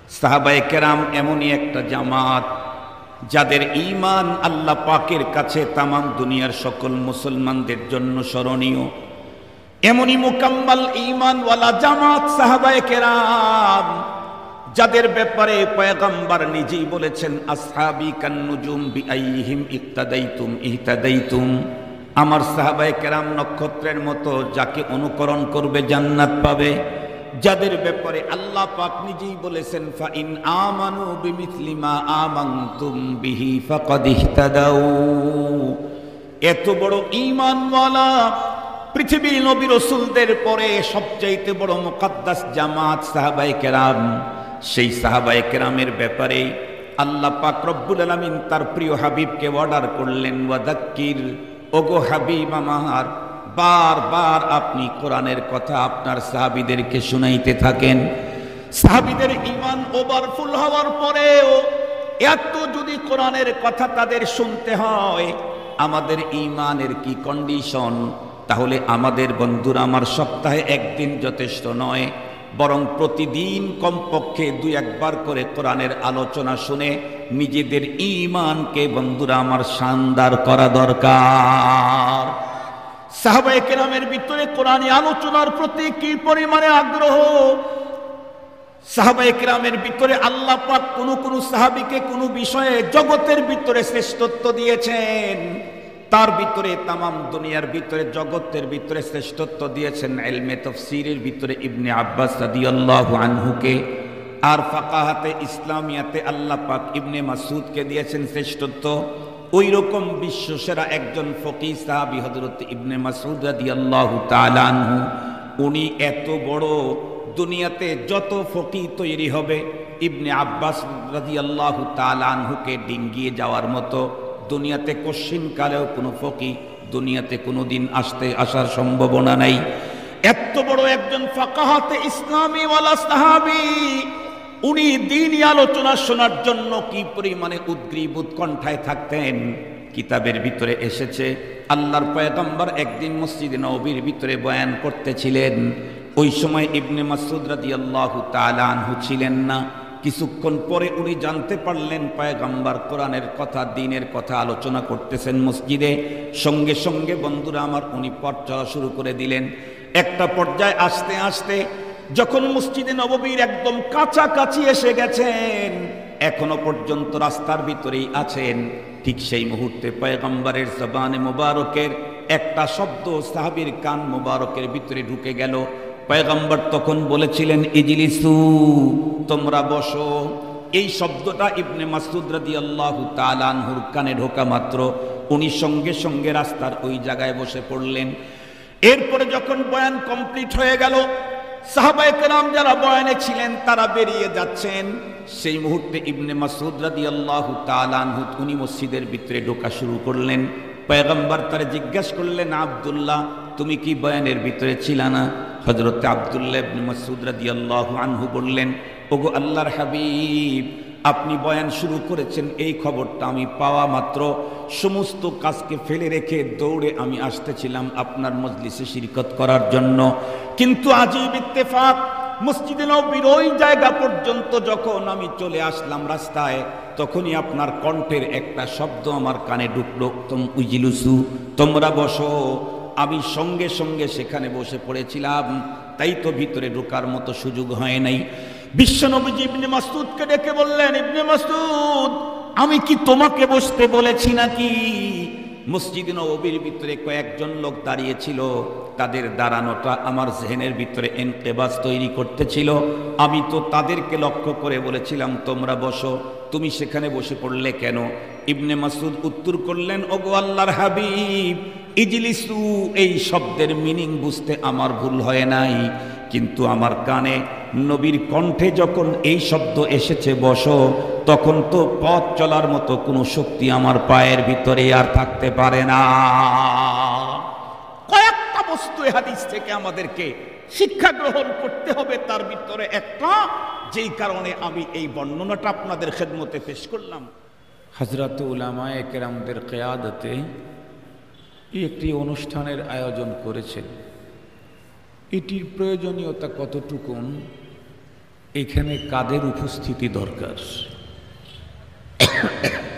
সাহাবায়ে কেরাম এমনই একটা জামাত যাদের ঈমান আল্লাহ পাকের কাছে তামাম দুনিয়ার সকল মুসলমানদের জন্য স্মরণীয়। এমনই মুকাম্মাল ঈমানওয়ালা জামাত সাহাবায়ে কেরাম যাদের ব্যাপারে পয়গম্বর নিজেই বলেছেন, আসহাবি কান্নুজুম বিআইহিম ইক্তাদাইতুম ইহতাদাইতুম। আমার সাহাবায়ে কেরাম নক্ষত্রের মতো, যাকে অনুকরণ করবে জান্নাত পাবে। যাদের ব্যাপারে আল্লাহ পাক নিজেই বলেছেন, ফাইন আমানু বিমিথলি মা আমানতুম বিহি ফাকাদ ইহতাদাউ। এত বড় ঈমানওয়ালা পৃথিবীর নবী রাসূলদের পরে সবচাইতে বড় মুকদ্দাস জামাত সাহাবায়ে কেরাম। সেই সাহাবায়ে কেরামের ব্যাপারে আল্লাহ পাক রব্বুল আলামিন তার প্রিয় হাবিবকে অর্ডার করলেন, ওয়াদাক্কির, ওগো হাবিব আমার, বারবার আপনি কোরআনের কথা আপনার সাহাবীদেরকে শুনাইতে থাকেন। সাহাবীদের ঈমান ওভারফুল হওয়ার পরেও এত যদি কোরআনের কথা তাদের শুনতে হয়, আমাদের ঈমানের কি কন্ডিশন? তাহলে আমাদের বন্ধুরা আমার, সপ্তাহে একদিন যথেষ্ট নয়, বরং প্রতিদিন কমপক্ষে 2-1 করে কোরআনের আলোচনা শুনে নিজেদের ঈমানকে বন্ধুরা আমার শানদার করা দরকার। সাহাবায়ে কেরামের ভিতরে কোরআনী আলোচনার প্রতি কি পরিমাণে আগ্রহ! সাহাবায়ে কেরামের ভিতরে আল্লাহ পাক কোন সাহাবীকে কোন বিষয়ে জগতের ভিতরে শ্রেষ্ঠত্ব দিয়েছেন, তার ভিতরে তামাম দুনিয়ার ভিতরে জগতের ভিতরে শ্রেষ্ঠত্ব দিয়েছেন ইলমে তাফসীরের ভিতরে ইবনে আব্বাস রাদিয়াল্লাহু আনহুকে, আর ফাকাহাতে ইসলামিয়াতে আল্লাহ পাক ইবনে মাসউদকে দিয়েছেন শ্রেষ্ঠত্ব। ওই রকম বিশ্বসেরা একজন ফকিহ সাহাবী হযরত ইবনে মাসউদ রাদিয়াল্লাহু তাআলা আনহু, উনি এত বড়, দুনিয়াতে যত ফকিহ তৈরি হবে ইবনে আব্বাস রাদিয়াল্লাহু তাআলা আনহুকে ডিঙ্গিয়ে যাওয়ার মতো দুনিয়াতে কশিনকালেও কোনো ফকিহ দুনিয়াতে কোনোদিন আসার সম্ভাবনা নাই। এত বড় একজন ফাকাহাতে ইসলামী ওয়ালা সাহাবী, উনি দ্বীনি আলোচনা শোনার জন্য কি পরিমাণে উদ্গ্রীব উৎকণ্ঠায় থাকতেন। কিতাবের ভিতরে এসেছে, আল্লাহর পয়গম্বর একদিন মসজিদে নববীর ভিতরে বয়ান করতেছিলেন। ওই সময় ইবনে মাসউদ রাদিয়াল্লাহু তাআলা আনহু ছিলেন না। কিছুক্ষণ পরে উনি জানতে পারলেন পয়গম্বর কোরআনের কথা, দ্বীনের কথা আলোচনা করতেছেন মসজিদে। সঙ্গে সঙ্গে বন্ধুরা আমার, উনি পথ চলা শুরু করে দিলেন। একটা পর্যায়ে আস্তে আস্তে যখন মসজিদে নববীর একদম কাছাকাছি এসে গেছেন, এখনো পর্যন্ত রাস্তার ভিতরেই আছেন, ঠিক সেই মুহূর্তে পয়গম্বরের জবানে মুবারকের একটা শব্দ সাহাবীর কান মুবারকের ভিতরে ঢুকে গেল। পয়গম্বর তখন বলেছিলেন, ইজলিসু, তোমরা বসো। এই শব্দটা ইবনে মাসউদ রাদিয়াল্লাহু তাআলা আনহুর কানে ঢোকা মাত্র উনি সঙ্গে সঙ্গে রাস্তার ওই জায়গায় বসে পড়লেন। এরপরে যখন বয়ান কমপ্লিট হয়ে গেল, সাহাবায়ে কেরাম যারা বয়ানে ছিলেন তারা বেরিয়ে যাচ্ছেন। সেই মুহূর্তে ইবনে মাসউদ রাদিয়াল্লাহু তাআলা আনহু উনি মসজিদের ভিতরে ঢোকা শুরু করলেন। পয়গম্বর তারে জিজ্ঞাসা করলেন, আব্দুল্লাহ, তুমি কি বয়ানের ভিতরে ছিলা না? হযরত আব্দুল্লাহ ইবনে মাসউদ রাদিয়াল্লাহু আনহু বললেন, ওগো আল্লাহর হাবিব, আপনি বয়ান শুরু করেছেন, এই খবরটা আমি পাওয়া মাত্র সমস্ত কাজকে ফেলে রেখে দৌড়ে আমি আসতেছিলাম আপনার মজলিসে শিরকত করার জন্য। কিন্তু আজীব ইত্তেফাক, মসজিদে নববীর ওই জায়গা পর্যন্ত যখন আমি চলে আসলাম রাস্তায়, তখনই আপনার কণ্ঠের একটা শব্দ আমার কানে ঢুকলো, ইজলিসু, তোমরা বসো। আমি সঙ্গে সঙ্গে সেখানে বসে পড়েছিলাম, তাই তো ভিতরে ঢোকার মতো সুযোগ হয় নাই। বিশ্বনবীজি ইবনে মাসউদকে ডেকে বললেন, ইবনে মাসউদ, আমি কি তোমাকে বসতে বলেছি নাকি? মসজিদে নববীর ভিতরে কয়েকজন লোক দাঁড়িয়েছিল, তাদের দাঁড়ানোটা আমার জেহেনের ভিতরে ইনকিবাজ তৈরি করতেছিল। আমি তো তাদেরকে লক্ষ্য করে বলেছিলাম, তোমরা বসো, তুমি সেখানে বসে পড়লে কেন? ইবনে মাসউদ উত্তর করলেন, ওগো আল্লাহর হাবিব, ইজলিসু এই শব্দের মিনিং বুঝতে আমার ভুল হয় নাই, কিন্তু আমার কানে নবীর কণ্ঠে যখন এই শব্দ এসেছে বসো, তখন তো পথ চলার মতো কোনো শক্তি আমার পায়ের ভিতরে আর থাকতে পারে না। কয়েকটা বস্তু হাদিস থেকে আমাদেরকে শিক্ষা গ্রহণ করতে হবে, তার ভিতরে একটা, যেই কারণে আমি এই বর্ণনাটা আপনাদের খেদমতে পেশ করলাম। হযরত উলামায়ে কেরামদের কিয়াদতে একটি অনুষ্ঠানের আয়োজন করেছেন। এটির প্রয়োজনীয়তা কতটুকুন এখানে কাদের উপস্থিতি দরকার,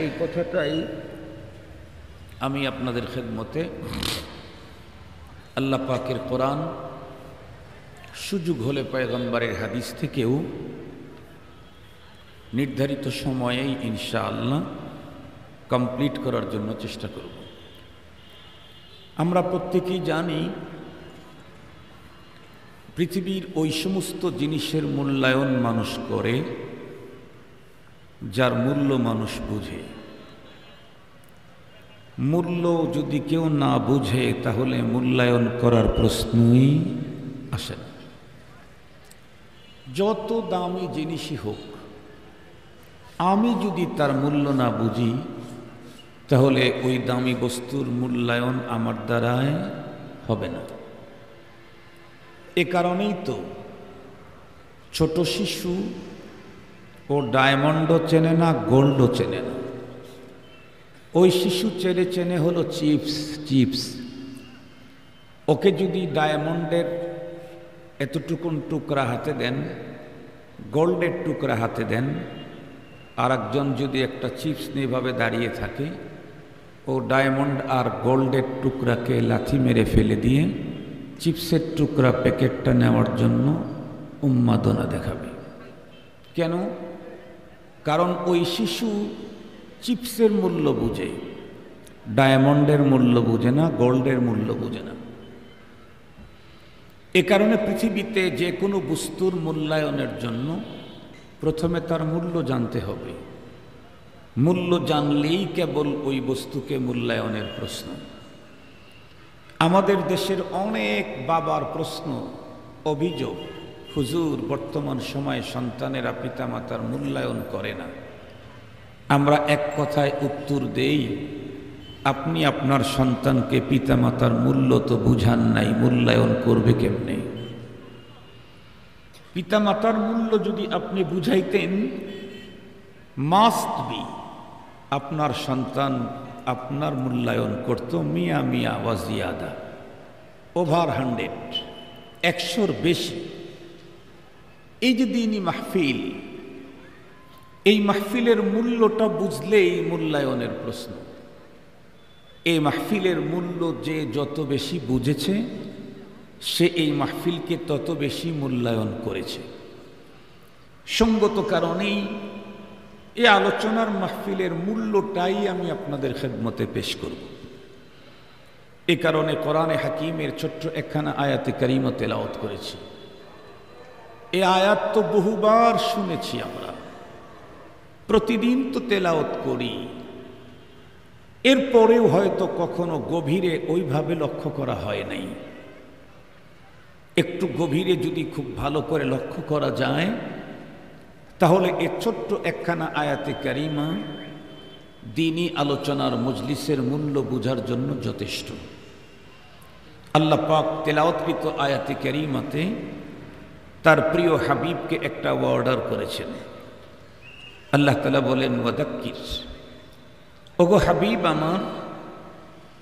এই কথাটাই আমি আপনাদের খেদমতে আল্লাহ পাকের কোরআন, সুযোগ হলে পয়গম্বরের হাদিস থেকেও নির্ধারিত সময়েই ইনশাআল্লাহ কমপ্লিট করার জন্য চেষ্টা করব। আমরা প্রত্যেকেই জানি পৃথিবীর ওই সমস্ত জিনিসের মূল্যায়ন মানুষ করে যার মূল্য মানুষ বুঝে। মূল্য যদি কেউ না বুঝে তাহলে মূল্যায়ন করার প্রশ্নই আসে না। যত দামি জিনিসই হোক, আমি যদি তার মূল্য না বুঝি তাহলে ওই দামি বস্তুর মূল্যায়ন আমার দ্বারায় হবে না। এ কারণেই তো ছোট শিশু ও ডায়মন্ডও চেনে না, গোল্ডও চেনে না। ওই শিশু চেনে হলো চিপস। ওকে যদি ডায়মন্ডের এতটুকুন টুকরা হাতে দেন, গোল্ডের টুকরা হাতে দেন, আর একজন যদি একটা চিপস নিয়ে ভাবে দাঁড়িয়ে থাকে, ও ডায়মন্ড আর গোল্ডের টুকরাকে লাথি মেরে ফেলে দিয়ে চিপসের টুকরা প্যাকেটটা নেওয়ার জন্য উন্মাদনা দেখাবে। কেন? কারণ ওই শিশু চিপসের মূল্য বুঝে, ডায়মন্ডের মূল্য বুঝে না, গোল্ডের মূল্য বুঝে না। এ কারণে পৃথিবীতে যে কোনো বস্তুর মূল্যায়নের জন্য প্রথমে তার মূল্য জানতে হবে। মূল্য জানলেই কেবল ওই বস্তুকে মূল্যায়নের প্রশ্ন। আমাদের দেশের অনেক বাবার প্রশ্ন, অভিযোগ, হুজুর বর্তমান সময়ে সন্তানেরা পিতামাতার মূল্যায়ন করে না। আমরা এক কথায় উত্তর দেই, আপনি আপনার সন্তানকে পিতামাতার মূল্য তো বুঝান নাই, মূল্যায়ন করবে কেমনে? পিতামাতার মূল্য যদি আপনি বুঝাইতেন, মাস্ট বি আপনার সন্তান আপনার মূল্যায়ন করত মিয়া ওয়াজিয়াদা, ওভার 100, 100-র বেশি। এই যে দিনী মাহফিল, এই মাহফিলের মূল্যটা বুঝলেই মূল্যায়নের প্রশ্ন। এই মাহফিলের মূল্য যে যত বেশি বুঝেছে, সে এই মাহফিলকে তত বেশি মূল্যায়ন করেছে। সঙ্গত কারণেই এই আলোচনার মাহফিলের মূল্যটাই আমি আপনাদের খেদমতে পেশ করব। এ কারণে কোরআনে হাকিমের ছোট্ট একখানা আয়াতে কারিমা তেলাওয়াত করেছি। এই আয়াত তো বহুবার শুনেছি আমরা, প্রতিদিন তো তেলাওয়াত করি, এরপরেও হয়তো কখনো গভীরে ওইভাবে লক্ষ্য করা হয় নাই। একটু গভীরে যদি খুব ভালো করে লক্ষ্য করা যায় তাহলে এ ছোট্ট একখানা আয়াতে কারিমা দ্বীনি আলোচনার মজলিসের মূল্য বোঝার জন্য যথেষ্ট। আল্লাহ পাক তেলাওয়াতকৃত আয়াতে কারিমাতে তার প্রিয় হাবিবকে একটা অর্ডার করেছেন। আল্লাহ তাআলা বলেন, ওয়াদাক্কির, ওগো হাবিব আমার,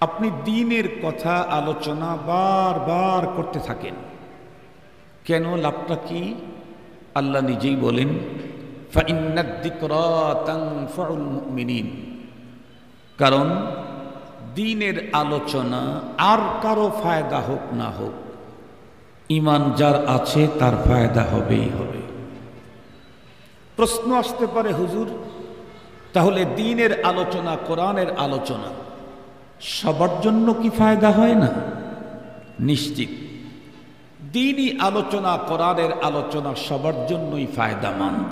আপনি দ্বীনের কথা আলোচনা বারবার করতে থাকেন। কেন? লাভটা কি? আল্লাহ নিজেই বলেন, ফাইন্নাদ যিকরা তানফাউল মুমিনিন, কারণ দ্বীনের আলোচনা আর কারো ফায়দা হোক না হোক, ঈমান যার আছে তার ফায়দা হবেই হবে। প্রশ্ন আসতে পারে, হুজুর তাহলে দ্বীনের আলোচনা, কোরআনের আলোচনা সবার জন্য কি ফায়দা হয় না? নিশ্চিত দ্বীনি আলোচনা, কোরআনের আলোচনা সবার জন্যই ফায়দামন্দ,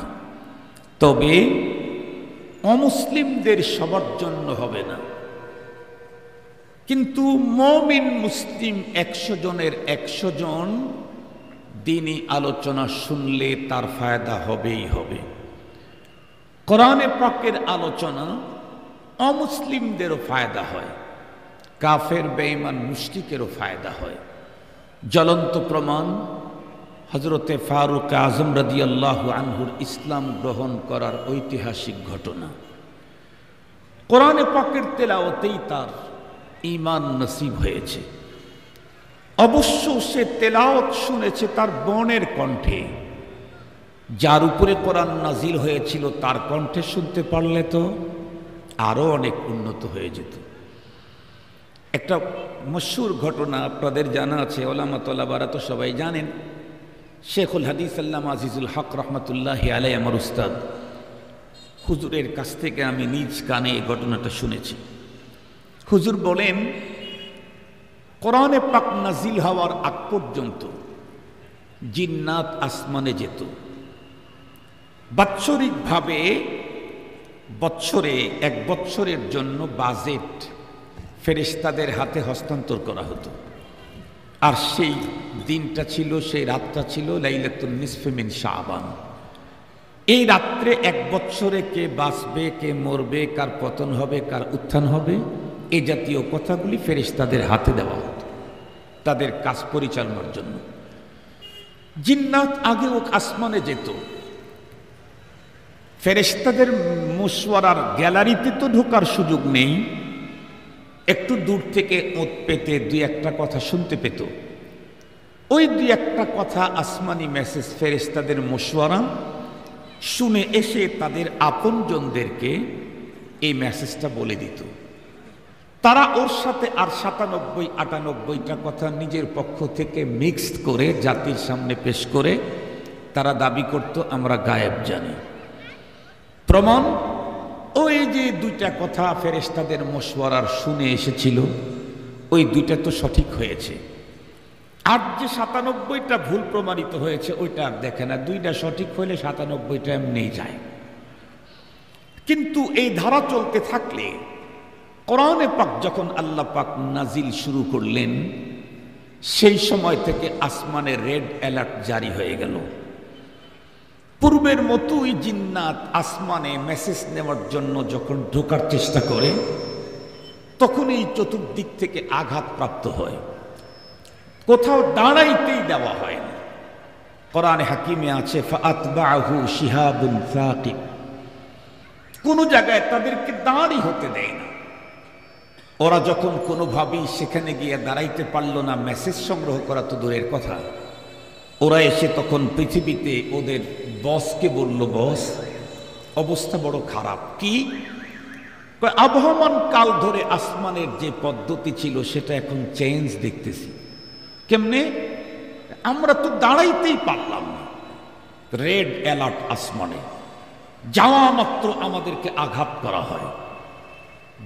তবে অমুসলিমদের সবার জন্য হবে না। কিন্তু মুমিন মুসলিম 100 জনের 100 জন দ্বীনি আলোচনা শুনলে তার ফায়দা হবেই হবে। কোরআনে পাকের আলোচনা অমুসলিমদেরও ফায়দা হয়, কাফের বেঈমান মুশরিকেরও ফায়দা হয়। জ্বলন্ত প্রমাণ হযরতে ফারুক আজম রাদিয়াল্লাহু আনহুর ইসলাম গ্রহণ করার ঐতিহাসিক ঘটনা। কোরআনে পাকের তেলাওয়াতেই তার ঈমান নসিব হয়েছে। অবশ্য সে তেলাওয়াত শুনেছে তার বোনের কণ্ঠে। যার উপরে কোরআন নাজিল হয়েছিল তার কণ্ঠে শুনতে পারলে তো আরো অনেক উন্নত হয়ে যেত। একটা মশহুর ঘটনা আপনাদের জানা আছে, ওলামা তোলাবারা তো সবাই জানেন। শেখুল হাদিস আল্লামা আজিজুল হক রহমতুল্লাহি আলাইহি আমার উস্তাদ, হুজুরের কাছ থেকে আমি নিজ কানে এই ঘটনাটা শুনেছি। হুজুর বলেন, কোরআনে পাক নাজিল হওয়ার আগ পর্যন্ত জিন্নাত আসমানে যেত। বাৎসরিকভাবে বৎসরে এক বৎসরের জন্য বাজেট ফেরেশতাদের হাতে হস্তান্তর করা হতো। আর সেই দিনটা ছিল, সেই রাতটা ছিল লাইলাতুন নিসফে মিন শাবান। এই রাত্রে এক বৎসরে কে বাঁচবে, কে মরবে, কার পতন হবে, কার উত্থান হবে, এই জাতীয় কথাগুলি ফেরেশতাদের হাতে দেওয়া হতো তাদের কাজ পরিচালনার জন্য। জিন্নাত আগেও আসমানে যেত। ফেরেশতাদের মশওয়ারার গ্যালারিতে তো ঢোকার সুযোগ নেই, একটু দূর থেকে ওঁত পেতে দুই একটা কথা শুনতে পেত। ওই দুই একটা কথা আসমানি মেসেজ ফেরেশতাদের মশওয়ারা শুনে এসে তাদের আপনজনদেরকে এই মেসেজটা বলে দিত। তারা ওর সাথে আর 97-98টা কথা নিজের পক্ষ থেকে মিক্সড করে জাতির সামনে পেশ করে তারা দাবি করত আমরা গায়েব জানি। প্রমাণ, ওই যে দুইটা কথা ফেরেশতাদের মশওয়ারার শুনে এসেছিল, ওই দুইটা তো সঠিক হয়েছে। আর যে 97টা ভুল প্রমাণিত হয়েছে ওইটা আর দেখে না, দুইটা সঠিক হলে 97টা এমনি যায়। কিন্তু এই ধারা চলতে থাকলে কোরআনে পাক যখন আল্লাহ পাক নাজিল শুরু করলেন, সেই সময় থেকে আসমানে রেড অ্যালার্ট জারি হয়ে গেল। পূর্বের মতোই জিন্নাত আসমানে মেসেজ নেওয়ার জন্য যখন ঢোকার চেষ্টা করে, তখন এই চতুর্দিক থেকে আঘাত প্রাপ্ত হয়, কোথাও দাঁড়াইতেই দেওয়া হয় না। কোরআনে হাকিমে আছে ফাআতবাহু শিহাবুন সাকিব, কোন জায়গায় তাদেরকে দাঁড়ি হতে দেয় না। ওরা যখন কোনোভাবেই সেখানে গিয়ে দাঁড়াইতে পারল না, মেসেজ সংগ্রহ করা তো দূরের কথা, ওরা এসে তখন পৃথিবীতে ওদের বসকে বলল, বস অবস্থা বড় খারাপ। কি? আবহমান কাল ধরে আসমানের যে পদ্ধতি ছিল সেটা এখন চেঞ্জ দেখতেছি। কেমনে? আমরা তো দাঁড়াইতেই পারলাম না, রেড অ্যালার্ট আসমানে, যাওয়া মাত্র আমাদেরকে আঘাত করা হয়।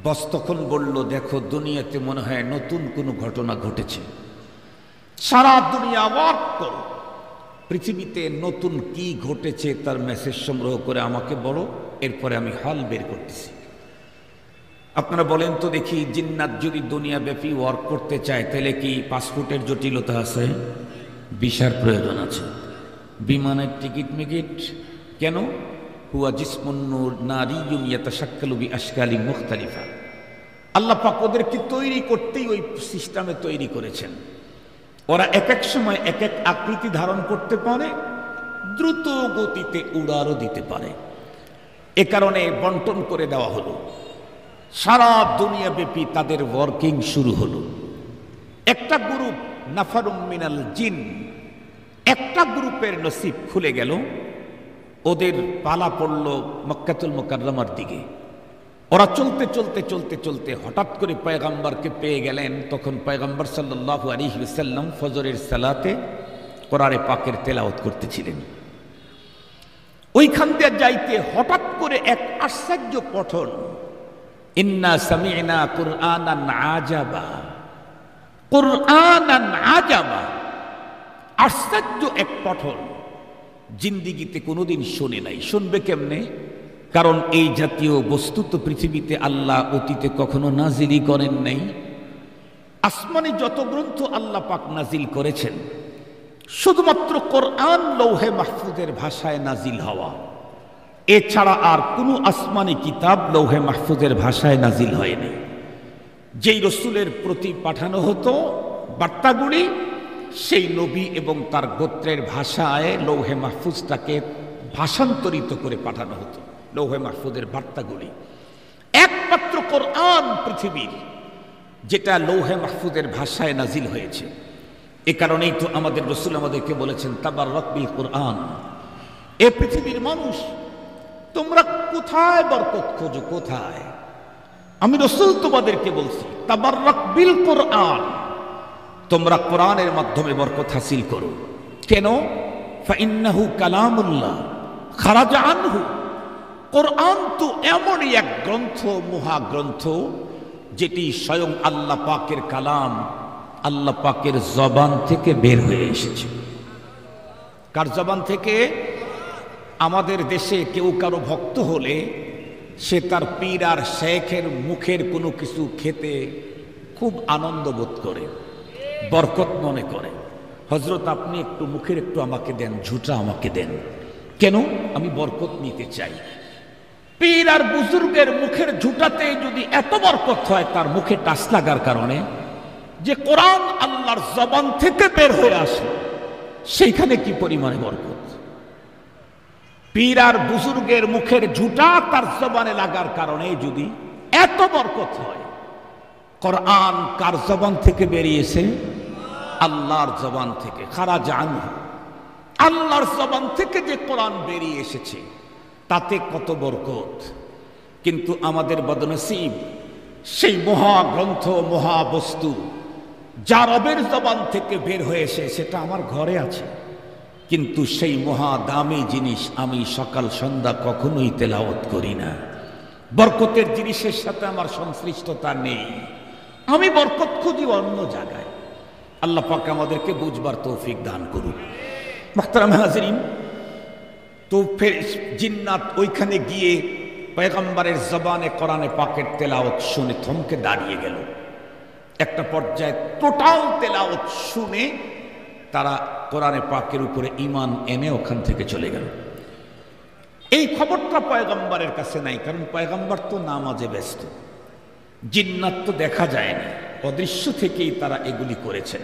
বস তখন বলল, দেখো দুনিয়াতে মনে হয় নতুন কোনো ঘটনা ঘটেছে, সারা দুনিয়া অবাক করো, পৃথিবীতে নতুন কি ঘটেছে তার মেসেজ সংগ্রহ করে আমাকে বলো, এরপরে আমি হাল বের করতেছি। আপনারা বলেন তো দেখি, জিন্নাত যদি দুনিয়াব্যাপী ওয়ার্ক করতে চায় তাহলে কি পাসপোর্টের জটিলতা আছে? ভিসার প্রয়োজন আছে, বিমানের টিকিট মিকিট কেন? হুয়া জিসমুন নারিয়ুন ইয়াতাশাক্কালু বিআশকালি মুখতালিফা। আল্লাহ পাক ওদেরকে তৈরি করতেই ওই সিস্টেমে তৈরি করেছেন। ওরা এক এক সময় এক এক আকৃতি ধারণ করতে পারে, দ্রুত গতিতে উড়ারও দিতে পারে। এ কারণে বন্টন করে দেওয়া হলো, সারা দুনিয়াব্যাপী তাদের ওয়ার্কিং শুরু হলো। একটা গ্রুপ নাফারুম মিনাল জিন, একটা গ্রুপের নসিব খুলে গেল, ওদের পালা পড়ল মক্কাতুল মুকাররমার দিকে। ওরা চলতে চলতে চলতে চলতে হঠাৎ করে পয়গম্বরকে পেয়ে গেলেন। তখন পয়গম্বর সাল্লাল্লাহু আলাইহি ওয়াসাল্লাম ফজরের সালাতে কোরআনে পাকের তেলাওয়াত করতেছিলেন। ওইখান দিয়ে যাইতে হঠাৎ করে এক আশ্চর্য পঠন, ইন্না সামি'না কুরআনান আজাবা, কুরআনান আজাবা, আশ্চর্য এক পঠন, জিন্দিগিতে কোনোদিন শোনে নাই। শুনবে কেমনে? কারণ এই জাতীয় বস্তু তো পৃথিবীতে আল্লাহ অতীতে কখনো নাজিলই করেন নাই। আসমানে যত গ্রন্থ আল্লাহ পাক নাজিল করেছেন, শুধুমাত্র কোরআন লৌহে মাহফুজের ভাষায় নাজিল হওয়া, এছাড়া আর কোনো আসমানি কিতাব লৌহে মাহফুজের ভাষায় নাজিল হয়নি। যেই রসুলের প্রতি পাঠানো হতো বার্তাগুলি, সেই নবী এবং তার গোত্রের ভাষায় লৌহে মাহফুজটাকে ভাষান্তরিত করে পাঠানো হতো। লৌহে মাহফুজের বার্তাগুলি একমাত্র কোরআন পৃথিবীর যেটা লৌহে মাহফুজের ভাষায় নাজিল হয়েছে। এ কারণেই তো আমাদের রসুল আমাদেরকে বলেছেন তাবাররাক বিল কোরআন, এ পৃথিবীর মানুষ, তোমরা কোথায় বরকত খোঁজো? কোথায়? আমি রাসূল তোমাদেরকে বলছি, তাবাররাক বিল কোরআন, তোমরা কোরআনের মাধ্যমে বরকত হাসিল করো। কেন? ফাইন্নাহু কালামুল্লাহ খারাজা আনহু, কোরআন তো এমনই এক গ্রন্থ, মহাগ্রন্থ, যেটি স্বয়ং আল্লাহ পাকের কালাম, আল্লাহ পাকের জবান থেকে বের হয়ে এসেছে। কার জবান থেকে? আমাদের দেশে কেউ কারো ভক্ত হলে সে তার পীর আর শেখের মুখের কোনো কিছু খেতে খুব আনন্দ বোধ করে, বরকত মনে করে। হযরত আপনি একটু মুখের একটু আমাকে দেন, ঝুটা আমাকে দেন। কেন? আমি বরকত নিতে চাই। পীর আর বুজুর্গের মুখের ঝুটাতে যদি এত বরকত হয়, তার মুখে টাচ লাগার কারণে, যে কোরআন আল্লাহর জবান থেকে বের হয়ে আসে, সেইখানে কি পরিমাণে বরকত! পীর আর বুজুর্গের মুখের ঝুটা তার জবানে লাগার কারণে যদি এত বরকত হয়, কোরআন কার জবান থেকে বেরিয়েছে? আল্লাহর জবান থেকে। খারাজা আনহু, আল্লাহর জবান থেকে যে কোরআন বেরিয়ে এসেছে, তাতে কত বরকত। কিন্তু আমাদের বদনসিব, সেই মহাগ্রন্থ, মহাবস্তু যা রবের জবান থেকে বের হয়েছে, সেটা আমার ঘরে আছে, কিন্তু সেই মহা দামি জিনিস আমি সকাল সন্ধ্যা কখনোই তেলাওয়াত করি না। বরকতের জিনিসের সাথে আমার সংশ্লিষ্টতা নেই, আমি বরকত খুঁজি অন্য জায়গায়। আল্লাহ পাক আমাদেরকে বুঝবার তৌফিক দান করুন। মুহতারাম হাজিরিন, তো ফের জিন্নাত ওইখানে গিয়ে পয়গম্বরের জবানে কোরআনে পাকের তেলাওয়াত শুনে থমকে দাঁড়িয়ে গেল। একটা পর্যায়ে টোটাল তেলাওয়াত শুনে তারা কোরআনে পাকের উপরে ঈমান এনে ওখান থেকে চলে গেল। এই খবরটা পয়গম্বরের কাছে নাই, কারণ পয়গম্বর তো নামাজে ব্যস্ত, জিন্নাত তো দেখা যায় না, অদৃশ্য থেকেই তারা এগুলি করেছেন।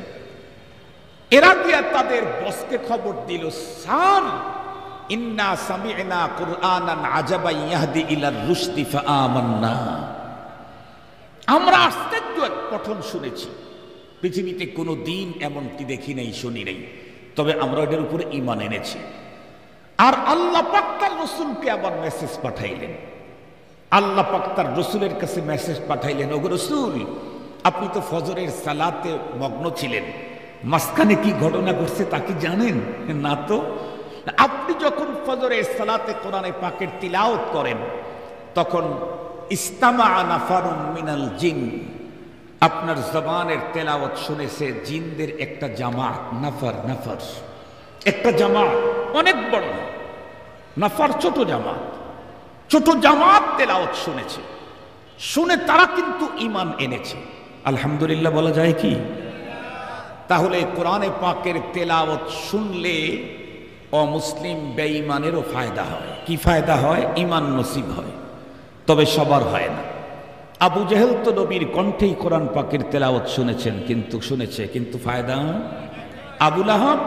এরা দিয়া তাদের বসকে খবর দিল, স্যার, ইন্না সামি'না কুরআনান আজাবান ইয়াহদি ইলার রুশদি ফাআমান্না, আমরা আশ্চর্য এক পঠন শুনেছি, পৃথিবীতে কোনো দিন এমনটি দেখি নাই, শুনি নাই, তবে আমরা এটার উপরে ঈমান এনেছি। আর আল্লাহ পাক তার রাসূলকে আবার মেসেজ পাঠাইলেন। আল্লাহ পাক তার রাসূলের কাছে মেসেজ পাঠাইলেন, ওগো রাসূল, আপনি তো ফজরের সালাতে মগ্ন ছিলেন, মাঝখানে কি ঘটনা ঘটছে তা কি জানেন? না তো। আপনি যখন ফজরের সালাতে কোরআনে পাকের তিলাওয়াত করেন, তখন ইস্তামা নাফারুম মিনাল জিন, আপনার জবানের তেলাওয়াত শুনেছে জিনদের একটা জামাত। নাফার, নাফার একটা জামাত, অনেক বড় নাফার, ছোট জামাত, ছোট জামাত তেলাওয়াত শুনেছে। শুনে তারা কিন্তু ঈমান এনেছে। আলহামদুলিল্লাহ বলা যায় কি? তাহলে কোরআনে পাকের তেলাওয়াত শুনলে অমুসলিম বেঈমানেরও ফায়দা হয়। কি ফায়দা হয়? ঈমান নসিব হয়, তবে সবার হয় না। আবু জেহেল তো নবীর কণ্ঠেই কোরআন পাকের তেলাওয়াত শুনেছেন, কিন্তু ফায়দা। আবু লাহাব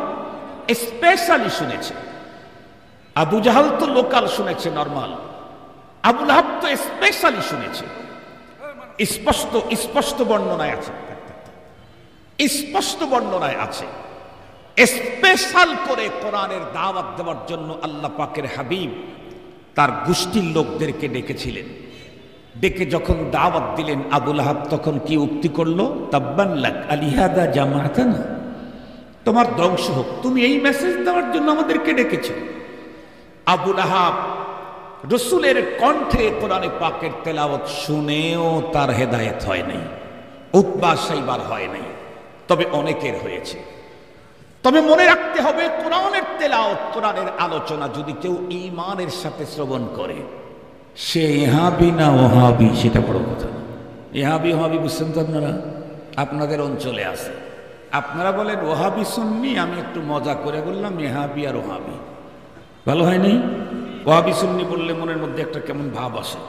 স্পেশালি শুনেছে। আবু জাহাল তো লোকাল শুনেছে, নরমাল। আবু লাহাব তো স্পেশালি শুনেছে। স্পষ্ট বর্ণনায় আছে, স্পষ্ট বর্ণনায় আছে। স্পেশাল করে কোরআনের দাওয়াত দেওয়ার জন্য আল্লাহ পাকের হাবিব তার গোষ্ঠীর লোকদেরকে ডেকেছিলেন। ডেকে যখন দাওয়াত দিলেন, আবু লাহাব তখন কি উক্তি করলো? তাব্বান লাক আলিহাদা জামাতানা, তোমার ধ্বংস হোক, তুমি এই মেসেজ দেওয়ার জন্য আমাদেরকে ডেকেছ। আবু লাহাব রাসূলের কণ্ঠে কোরআনে পাকের তেলাওয়াত শুনেও তার হেদায়েত হয় নাই, উতবা সাইবার হয় নাই, তবে অনেকের হয়েছে। তবে মনে রাখতে হবে, কোরআনের তেলাওয়াত, কোরআনের আলোচনা যদি কেউ ঈমানের সাথে শ্রবণ করে, সে ইহাবি না ওহাবি সেটা বড় কথা না। ইহাবি ওহাবি বুঝছেন তো আপনারা? আপনাদের অঞ্চলে আছে। আপনারা বলেন ওহাবি সুন্নি, আমি একটু মজা করে বললাম ইহাবি আর ওহাবি, ভালো হয় নাই? ওহাবি সুন্নি বললে মনের মধ্যে একটা কেমন ভাব আসে,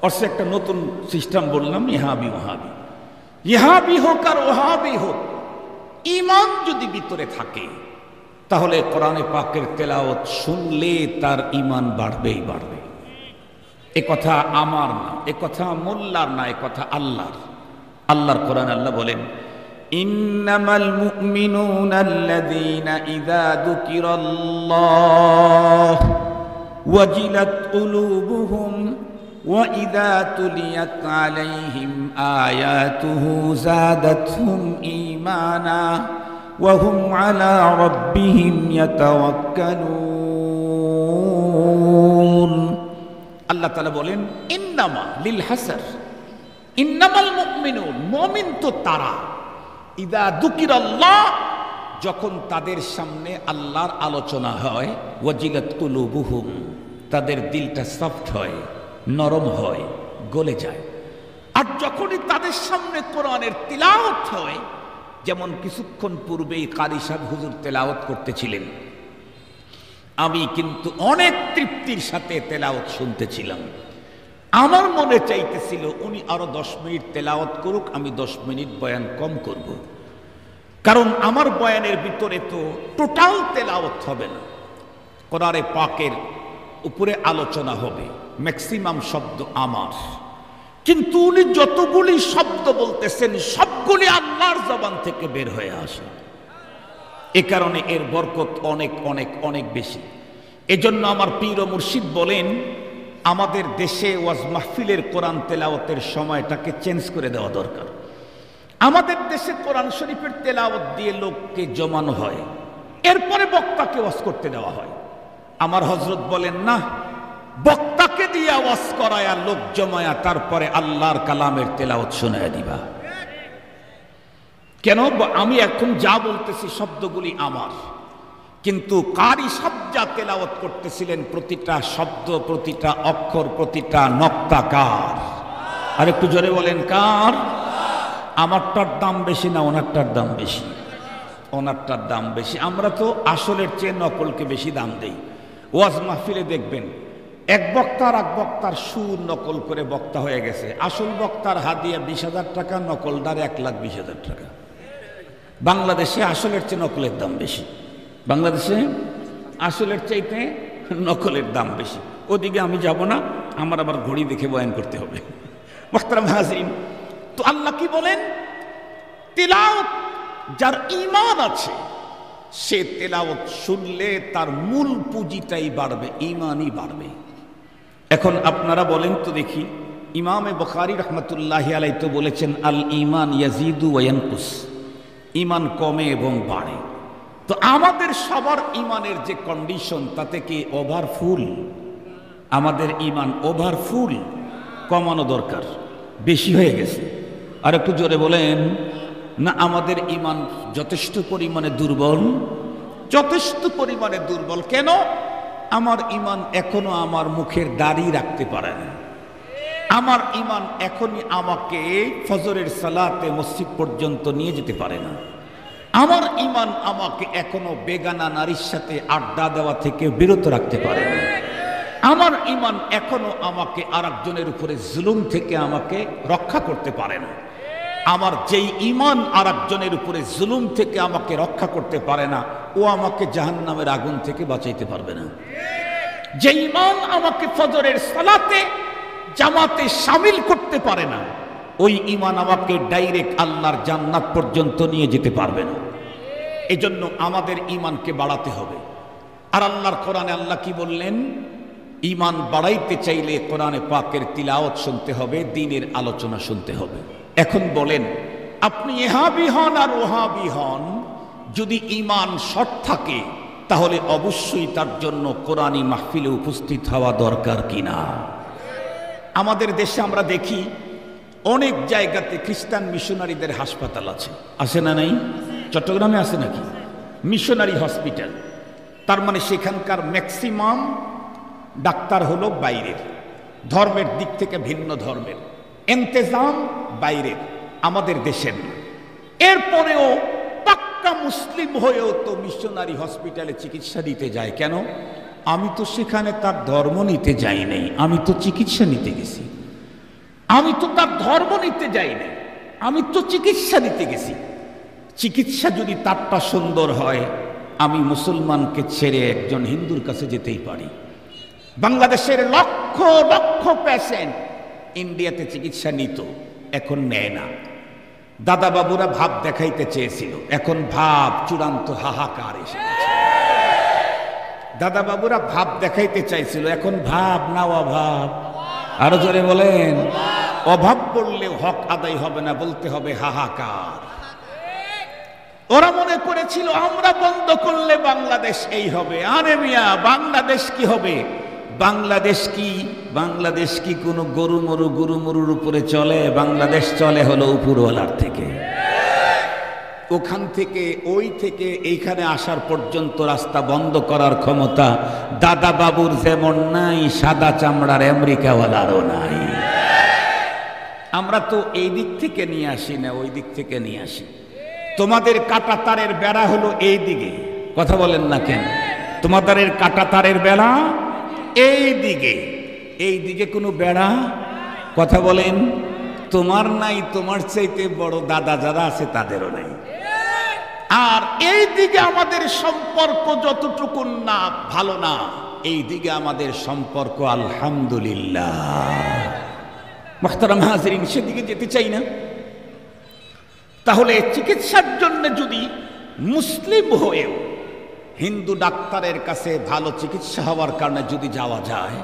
অর্থে একটা নতুন সিস্টেম বললাম ইহাবি ওহাবি। ইহাবি হোক আর ওহাবি হোক, ঈমান যদি ভিতরে থাকে, তাহলে কোরআনে পাকের তেলাওয়াত শুনলে তার ঈমান বাড়বেই বাড়বে। এ কথা আমার না, এ কথা মোল্লার না, এ কথা আল্লাহর। আল্লাহর কোরআন আল্লাহ বলেন, ইন্নামাল মুমিনুনা আল্লাযীনা ইযা যুকিরাল্লাহ ওয়াজিলাত কুলুবুহুম ওয়া ইযা তুলিয়াত আলাইহিম আয়াতুহু যাদাতহুম ঈমানা ওয়া হুম আলা রাব্বিহিম ইয়াতাওয়াক্কালুন। আল্লাহ তাআলা বলেন ইন্নামা লিল হাসর, ইন্নামাল মুমিনুন, মুমিন তো তারা, ইযা যুকিরাল্লাহ, যখন তাদের সামনে আল্লাহর আলোচনা হয়, ওয়াজিলাত কুলুবুহুম, তাদের দিলটা সফট হয়, নরম হয়, গলে যায়। আর যখনই তাদের সামনে কোরআনের তিলাওয়াত হয়, যেমন কিছুক্ষণ পূর্বেই কারি সাহেব হুজুর তেলাওয়াত করতেছিলেন, আমি কিন্তু অনেক তৃপ্তির সাথে তেলাওয়াত শুনতেছিলাম। আমার মনে চাইতেছিল উনি আরো 10 মিনিট তেলাওয়াত করুক, আমি 10 মিনিট বয়ান কম করব, কারণ আমার বয়ানের ভিতরে তো টোটাল তেলাওয়াত হবে না, কোরআনে পাকের উপরে আলোচনা হবে, ম্যাক্সিমাম শব্দ আমার। কিন্তু উনি যতগুলি শব্দ বলতেছেন সবগুলি আল্লাহর জবান থেকে বের হয়ে আসে, এ কারণে এর বরকত অনেক অনেক অনেক বেশি। এজন্য আমার পীর ও মুর্শিদ বলেন, আমাদের দেশে ওয়াজ মাহফিলের কোরআন তেলাওয়াতের সময়টাকে চেঞ্জ করে দেওয়া দরকার। আমাদের দেশে কোরআন শরীফের তেলাওয়াত দিয়ে লোককে জমানো হয়, এরপরে বক্তাকে ওয়াজ করতে দেওয়া হয়। আমার হযরত বলেন না, বক্তাকে দিয়ে ওয়াজ করায়া লোক জমায়া তারপরে আল্লাহর কালামের তেলাওয়াত শোনায়া দিবা। কেন? আমি এখন যা বলতেছি শব্দগুলি আমার, কিন্তু কারি সাহেব যা তেলাওয়াত করতেছিলেন প্রতিটা শব্দ, প্রতিটা অক্ষর, প্রতিটা নক্তা কার? আর একটু জোরে বলেন কার? আমারটার দাম বেশি না ওনারটার দাম বেশি? ওনারটার দাম বেশি। আমরা তো আসলের চেয়ে নকলকে বেশি দাম দেই। ওয়াজ মাহফিলে দেখবেন এক বক্তার এক বক্তার সুর নকল করে বক্তা হয়ে গেছে, আসল বক্তার হাদিয়া 20,000 টাকা, নকলদার 1,20,000 টাকা। বাংলাদেশে আসলের চেয়ে নকলের দাম বেশি, বাংলাদেশে আসলের চাইতে নকলের দাম বেশি। ওদিকে আমি যাব না, আমার আবার ঘড়ি দেখে বয়ান করতে হবে। মুহতারাম হাজিরিন, তো আল্লাহ কি বলেন? তিলাওয়াত যার ঈমান আছে সে তেলাওয়াত শুনলে তার মূল পুঁজিটাই বাড়বে, ঈমানই বাড়বে। এখন আপনারা বলেন তো দেখি, ইমামে বুখারী রাহমাতুল্লাহি আলাইহি তো বলেছেন আল ঈমান ইয়াজিদু ওয়া ইয়ানকুস, ঈমান কমে এবং বাড়ে। তো আমাদের সবার ঈমানের যে কন্ডিশন তাতে কি ওভারফুল? আমাদের ঈমান ওভারফুল, কমানো দরকার, বেশি হয়ে গেছে। আর একটু জোরে বলেন না, আমাদের ঈমান যথেষ্ট পরিমাণে দুর্বল, যথেষ্ট পরিমাণে দুর্বল। কেন? আমার ঈমান এখনো আমার মুখের দাড়ি রাখতে পারে না, আমার ঈমান এখনই আমাকে ফজরের সালাতে মসজিদ পর্যন্ত নিয়ে যেতে পারে না, আমার ঈমান আমাকে এখনো বেগানা নারীর সাথে আড্ডা দেওয়া থেকে বিরত রাখতে পারে না, আমার ঈমান এখনো আমাকে আরেকজনের উপরে জুলুম থেকে আমাকে রক্ষা করতে পারে না। আমার যেই ঈমান আরেকজনের উপরে জুলুম থেকে আমাকে রক্ষা করতে পারে না, ও আমাকে জাহান্নামের আগুন থেকে বাঁচাইতে পারবে না। যে ঈমান আমাকে ফজরের সালাতে জামাতে শামিল করতে পারে না, ওই ঈমান আমাকে ডাইরেক্ট আল্লাহর জান্নাত পর্যন্ত নিয়ে যেতে পারবে না। এজন্য আমাদের ঈমানকে বাড়াতে হবে। আর আল্লাহর কোরআনে আল্লাহ কি বললেন? ঈমান বাড়াইতে চাইলে কোরআনে পাকের তিলাওয়াত শুনতে হবে, দ্বীনের আলোচনা শুনতে হবে। এখন বলেন, আপনি ইহাবি হন আর ওহাবি হন, যদি ঈমান শর্ট থাকে তাহলে অবশ্যই তার জন্য কোরআনী মাহফিলে উপস্থিত হওয়া দরকার কিনা? আমাদের দেশে আমরা দেখি অনেক জায়গাতে খ্রিস্টান মিশনারিদের হাসপাতাল আছে, আছে না নাই? চট্টগ্রামে আছে নাকি মিশনারি হসপিটাল? তার মানে সেখানকার ম্যাক্সিমাম ডাক্তার হলো বাইরের, ধর্মের দিক থেকে ভিন্ন ধর্মের, ইন্তেজাম বাইরের, আমাদের দেশের না। এরপরেও পাক্কা মুসলিম হয়েও তো মিশনারি হসপিটালে চিকিৎসা দিতে যায়। কেন? আমি তো সেখানে তার ধর্ম নিতে যাই নাই, আমি তো চিকিৎসা নিতে গেছি। আমি তো তার ধর্ম নিতে যাই নাই, আমি তো চিকিৎসা নিতে গেছি। চিকিৎসা যদি তারটা সুন্দর হয়, আমি মুসলমানকে ছেড়ে একজন হিন্দুর কাছে যেতেই পারি। বাংলাদেশের লক্ষ লক্ষ পেশেন্ট ইন্ডিয়াতে চিকিৎসা নিত, এখন নেয় না। দাদা বাবুরা ভাব দেখাইতে চেয়েছিল, এখন ভাব চূড়ান্ত হাহাকার এসে গেছে। দাদা বাবুরা ভাব দেখাইতে চাইছিল, এখন ভাব না অভাব। আরো জোরে বলেন। অভাব পড়লে হক আদায় হবে না, বলতে হবে হাহাকার। ওরা মনে করেছিল আমরা বন্ধ করলে বাংলাদেশ এই হবে। আরে মিয়া, বাংলাদেশ কি হবে? বাংলাদেশ কি কোনো গরুমরুর উপরে চলে? বাংলাদেশ চলে হলো উপরওয়ালার থেকে। ওখান থেকে ওই থেকে এইখানে আসার পর্যন্ত রাস্তা বন্ধ করার ক্ষমতা দাদা বাবুর যেমন নাই, সাদা চামড়ার আমেরিকাওয়ালারও নাই। আমরা তো এই দিক থেকে নিয়ে আসি না, ওই দিক থেকে নিয়ে আসি। তোমাদের কাঁটা তারের বেড়া হলো এই দিকে, কথা বলেন না কেন? তোমাদের কাঁটা তারের বেড়া এই দিকে কোনো বেড়া, কথা বলেন। তোমার নাই, তোমার চাইতে বড় দাদা যারা আছে তাদেরও নাই। আর এই দিকে আমাদের সম্পর্ক যতটুকু না ভালো না, এই দিকে আমাদের সম্পর্ক আলহামদুলিল্লাহ। মুহতারাম হাজিরিন, সেদিকে যেতে চাই না। তাহলে চিকিৎসার জন্য যদি মুসলিম হয়েও হিন্দু ডাক্তারের কাছে ভালো চিকিৎসা হওয়ার কারণে যদি যাওয়া যায়,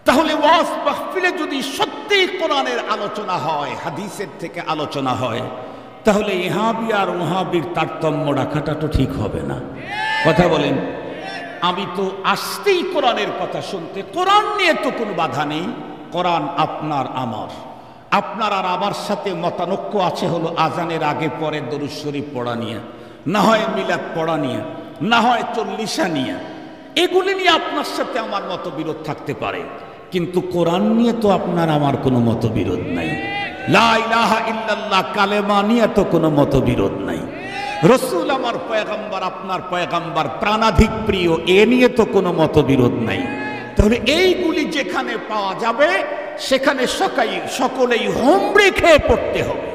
তাহলে ওয়াজ মাহফিলে যদি সত্যি কোরআনের আলোচনা হয়, হাদিসের থেকে আলোচনা হয়, তাহলে ইহাবি আর ওহাবির তারতম্য রাখাটা তো ঠিক হবে না, কথা বলেন। আমি তো আসতেই কোরআনের কথা শুনতে, কোরআন নিয়ে তো কোনো বাধা নেই। কোরআন আপনার আমার, আপনার আর আমার সাথে মতানৈক্য আছে হলো আজানের আগে পরে দরুদ শরীফ পড়া নিয়ে, না হয় মিলাদ পড়া নিয়ে, না হয় চল্লিশা নিয়ে। এগুলি নিয়ে আপনার সাথে আমার মতবিরোধ থাকতে পারে, কিন্তু কোরআন নিয়ে তো আপনার আমার কোনো মতবিরোধ নাই। লা ইলাহা ইল্লাল্লাহ কালেমা নিয়ে তো কোনো মতবিরোধ নাই। রসুল আমার পয়গম্বর, আপনার পয়গম্বর প্রাণাধিক প্রিয়, এ নিয়ে তো কোনো মতবিরোধ নাই। তাহলে এইগুলি যেখানে পাওয়া যাবে সেখানে সকলেই হোমড়ে খেয়ে পড়তে হবে।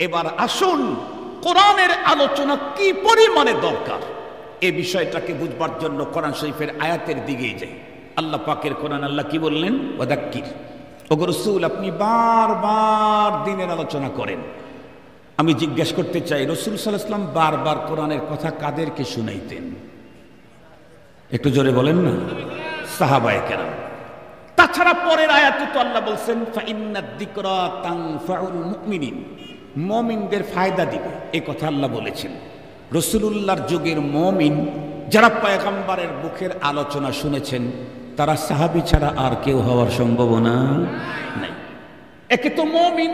এবার আসুন কোরআনের আলোচনা কি পরিমাণে দরকার, এ বিষয়টাকে বুঝবার জন্য কোরআন শরীফের আয়াতের দিকেই যাই। আল্লাহ পাকের কোরআন, আল্লাহ কি বললেন? ওয়াদাক্কির। ওগো রাসূল, আপনি বারবার দ্বীনের আলোচনা করেন। আমি জিজ্ঞেস করতে চাই, রাসূল সাল্লাল্লাহু আলাইহি ওয়াসাল্লাম বারবার কোরআনের কথা কাদেরকে শুনাইতেন? একটু জোরে বলেন না। সাহাবায়ে কেরাম। তাছাড়া পরের আয়াতে তো আল্লাহ বলছেন ফাইন্নাদ যিকরা তানফাউল মুমিনিন, মুমিনদের ফায়দা দিবে, এই কথা আল্লাহ বলেছেন। রাসূলুল্লাহর যুগের মুমিন যারা পয়গম্বরের মুখের আলোচনা শুনেছেন, তারা সাহাবী ছাড়া আর কেউ হওয়ার সম্ভাবনা নাই। একে তো মুমিন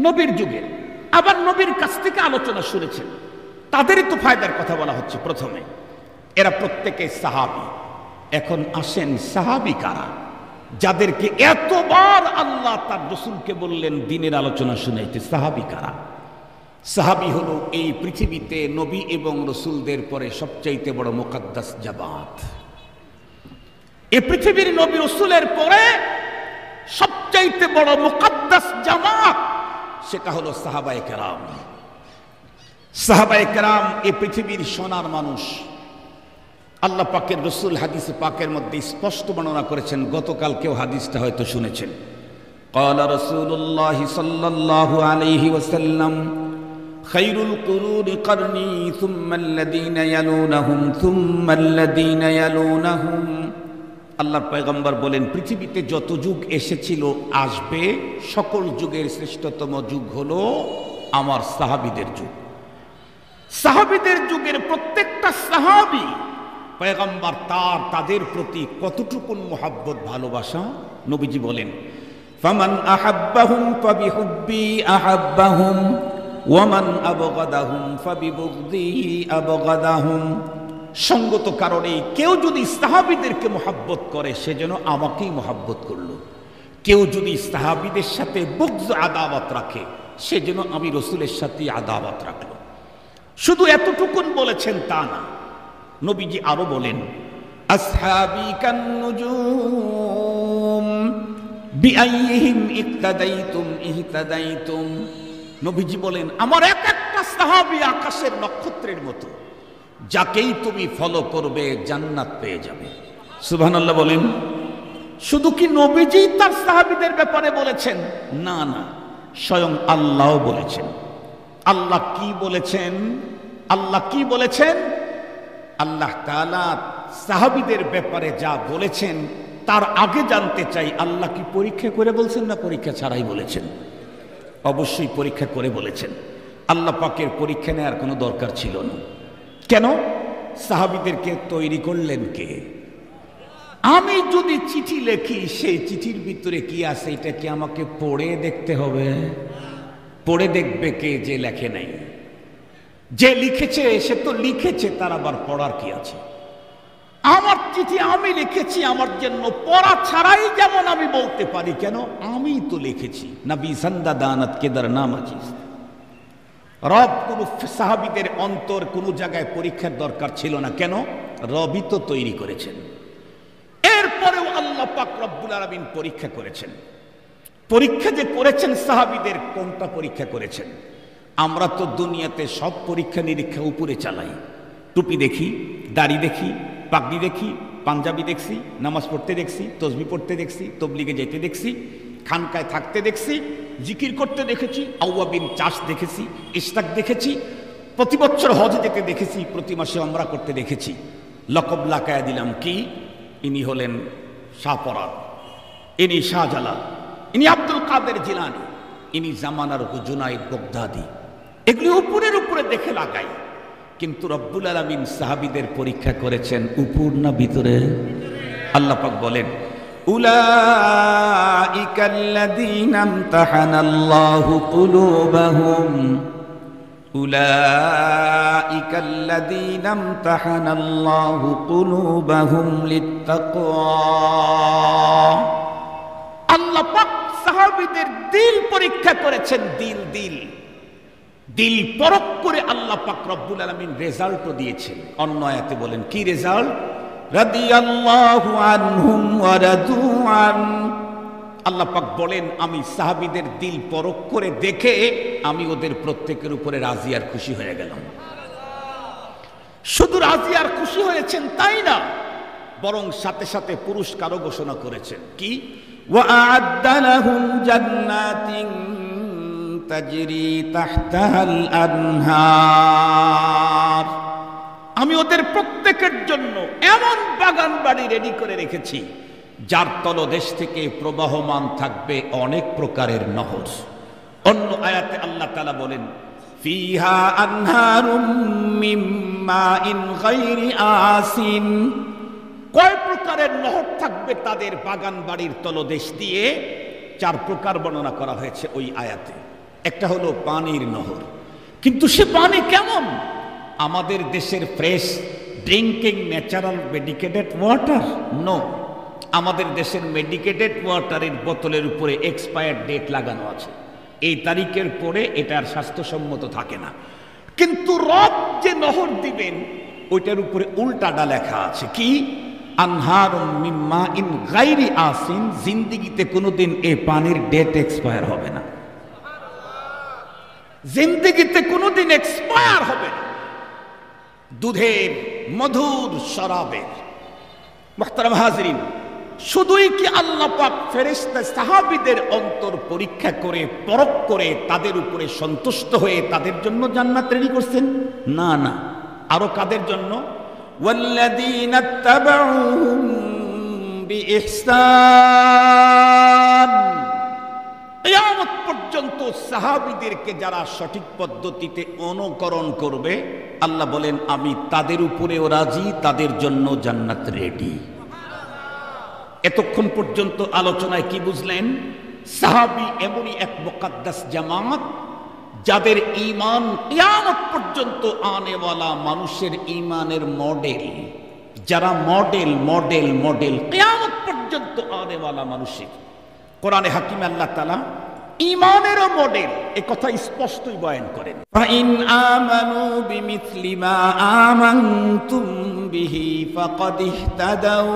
নবীর যুগের, আবার নবীর কাছ থেকে আলোচনা শুনেছেন, তাদেরই তো ফায়দার কথা বলা হচ্ছে প্রথমে। এরা প্রত্যেকে সাহাবী। এখন আসেন, সাহাবী কারা? যাদেরকে এতবার আল্লাহ তার রাসূলকে বললেন দ্বীনের আলোচনা শুনাইতে, সাহাবী কারা? সাহাবী হলো এই পৃথিবীতে নবী এবং রাসূলদের পরে সবচাইতে বড় মুকদ্দাস জামাত। এই পৃথিবীর নবী রাসূলের পরে সবচাইতে বড় মুকদ্দাস জামাত, সেটা হলো সাহাবায়ে কেরাম। সাহাবায়ে কেরাম এই পৃথিবীর সোনার মানুষ। আল্লাহ পাকের রাসূল হাদিসে পাকের মধ্যে স্পষ্ট বর্ণনা করেছেন, গতকালকেও হাদিসটা হয়তো শুনেছেন। ক্বালা রাসূলুল্লাহ সাল্লাল্লাহু আলাইহি ওয়াসাল্লাম খায়রুল কুরুনি করনি সুম্মাল্লাযীনা ইয়ালুনাহুম সুম্মাল্লাযীনা ইয়ালুনাহুম। আল্লাহর পয়গম্বর বলেন, পৃথিবীতে যত যুগ এসেছিল আসবে, সকল যুগের শ্রেষ্ঠতম যুগ হলো আমার সাহাবীদের যুগ। সাহাবীদের যুগের প্রত্যেকটা সাহাবী পয়গম্বর তাদের প্রতি কতটুকু মুহাব্বত ভালোবাসা, নবীজি বলেন ফামান আহাব্বাহুম ফাবিহুব্বি আহাব্বাহুম ওয়ামান আবগাদাহুম ফাবিবুগদি আবগাদাহুম। সঙ্গত কারণে কেউ যদি সাহাবীদেরকে মুহাব্বত করে, সে যেন আমাকেই মুহাব্বত করলো। কেউ যদি সাহাবীদের সাথে বুগজ আদাওয়াত রাখে, সে যেন আমি রাসূলের সাথে আদাওয়াত রাখলো। শুধু এতটুকুন বলেছেন তা না, নবীজি আরো বলেন আসহাবী কান নুজুম বিআইহিম ইক্তাদাইতুম ইহতাদাইতুম। নবীজি বলেন আমার এক একটা সাহাবী আকাশের নক্ষত্রের মতো, যাকেই তুমি ফলো করবে জান্নাত পেয়ে যাবে। সুবহানাল্লাহ বলেন। শুধু কি নবীজি তার সাহাবীদের ব্যাপারে বলেছেন? না না, স্বয়ং আল্লাহ বলেছেন। আল্লাহ কি বলেছেন? আল্লাহ কি বলেছেন? আল্লাহ তাআলা সাহাবীদের ব্যাপারে যা বলেছেন তার আগে জানতে চাই, আল্লাহ কি পরীক্ষা করে বলছেন না পরীক্ষা ছাড়াই বলেছেন? অবশ্যই পরীক্ষা করে বলেছেন। আল্লাহ পাকের পরীক্ষা নেওয়ার কোনো দরকার ছিল না। কেন? সাহাবীদেরকে তৈরি করলেন কে? আমি যদি চিঠি লেখি, সেই চিঠির ভিতরে কি আছে এটা কি আমাকে পড়ে দেখতে হবে? পড়ে দেখবে কে? যে লেখে নাই। যে লিখেছে সে তো লিখেছে, তার আবার পড়ার কি আছে? আমার চিঠি আমি লিখেছি আমার জন্য, পড়া ছাড়াই যেমন আমি বলতে পারি, কেন? আমি তো লিখেছি। নবী সন্দা দানাত কেদার নাম আছিস। রব কোন সাহাবীদের অন্তর কোন জায়গায় পরীক্ষার দরকার ছিল না। কেন? রবই তো তৈরি করেছেন। এরপরেও আল্লাহ পাক রব্বুল আলামিন পরীক্ষা করেছেন। পরীক্ষা যে করেছেন সাহাবীদের, কোনটা পরীক্ষা করেছেন? আমরা তো দুনিয়াতে সব পরীক্ষা নিরীক্ষা উপরে চালাই। টুপি দেখি, দাড়ি দেখি, পাগড়ি দেখি, পাঞ্জাবি দেখছি, নামাজ পড়তে দেখছি, তসবিহ পড়তে দেখছি, তবলিগে যেতে দেখছি, খানকায় থাকতে দেখছি, জিকির করতে দেখেছি, আউয়াবিন চাষ দেখেছি, ইশতাক দেখেছি, প্রতি বছর হজে যেতে দেখেছি, প্রতি মাসে ওমরা করতে দেখেছি। লকব লাকায়া দিলাম কি? ইনি হলেন শাহপরাণ, ইনি শাহজালাল, ইনি আব্দুল কাদের জিলানী, ইনি জামানার জুনাইদ বগদাদি। এগুলি উপরের উপরে দেখে লাগাই। কিন্তু রব্বুল আলামিন সাহাবীদের পরীক্ষা করেছেন উপর না ভিতরে? আল্লাহ পাক বলেন, উলাইকাল্লাযীনা ইমতাহানাল্লাহু কুলুবাহুম উলাইকাল্লাযীনা ইমতাহানাল্লাহু কুলুবাহুম লিত্তাকওয়া। আল্লাহ পাক সাহাবীদের দিল পরীক্ষা করেছেন। দিল পরখ করে আল্লাহ পাক রব্বুল আলামিন রেজাল্টও দিয়েছেন। অন্য আয়াতে বলেন কি রেজাল্ট? রাদিয়াল্লাহু আনহুম ওয়া রাদু আন। আল্লাহ পাক বলেন আমি সাহাবীদের দিল পরখ করে দেখে আমি ওদের প্রত্যেকের উপরে রাজি আর খুশি হয়ে গেলাম। শুধু রাজি আর খুশি হয়েছেন তাই না, বরং সাথে সাথে পুরস্কারও ঘোষণা করেছেন। কি? ওয়া আ'আদ্দা লাহুম জান্নাতিন তাজরি তাহতাহাল আনহার। আমি ওদের প্রত্যেকের জন্য এমন বাগান বাড়ি রেডি করে রেখেছি যার তলদেশ থেকে প্রবাহমান থাকবে অনেক প্রকারের নহর। অন্য আয়াতে আল্লাহ তাআলা বলেন, ফিহা আনহারুম মিন মাইন গায়রি আসিন। কয় প্রকারের নহর থাকবে তাদের বাগান বাড়ির তলদেশ দিয়ে? 4 প্রকার বর্ণনা করা হয়েছে ওই আয়াতে। একটা হলো পানির নহর, কিন্তু সে পানি কেমন? আমাদের দেশের fresh drinking natural medicated water? No, আমাদের দেশের মেডিকেটেড ওয়াটারের বোতলের উপরে এক্সপায়ার ডেট লাগানো আছে, এই তারিখের পরে এটার স্বাস্থ্যসম্মত থাকে না। কিন্তু রব যে নহর দিবেন ওইটার উপরে উল্টাটা লেখা আছে। কি? আনহারুম মিন মাইন গায়রি আসিন। জিন্দেগিতে কোনোদিন এই পানির ডেট এক্সপায়ার হবে না, জিন্দেগিতে কোনোদিন এক্সপায়ার হবে না। দুধের, মধুর, শরাবের। মুহতারাম হাজিরিন, শুধুই কি আল্লাহ পাক ফেরেশতা সাহাবীদের অন্তর পরীক্ষা করে পরখ করে তাদের উপরে সন্তুষ্ট হয়ে তাদের জন্য জান্নাত রেডি করছেন? না না, আরো কাদের জন্য? ওয়াল্লাযীনা তাবাউহুম বিইহসান। কিয়ামত পর্যন্ত সাহাবীদেরকে যারা সঠিক পদ্ধতিতে অনুকরণ করবে আল্লাহ বলেন আমি তাদের উপরেও রাজি, তাদের জন্য জান্নাত রেডি। এতক্ষণ পর্যন্ত আলোচনায় কি বুঝলেন? সাহাবী এমনই এক মুকাদ্দাস জামাত যাদের ঈমান কিয়ামত পর্যন্ত আনেওয়ালা মানুষের ঈমানের মডেল। যারা মডেল মডেল মডেল কিয়ামত পর্যন্ত আনেওয়ালা মানুষের। কোরআনে হাকিমে আল্লাহ তাআলা ঈমানেরও মডেল এ কথা স্পষ্টই বয়ান করেন। ফাইন আমানু বিমিথলি মা আমানতুম বিহি ফাকাদ ইহতাদাউ।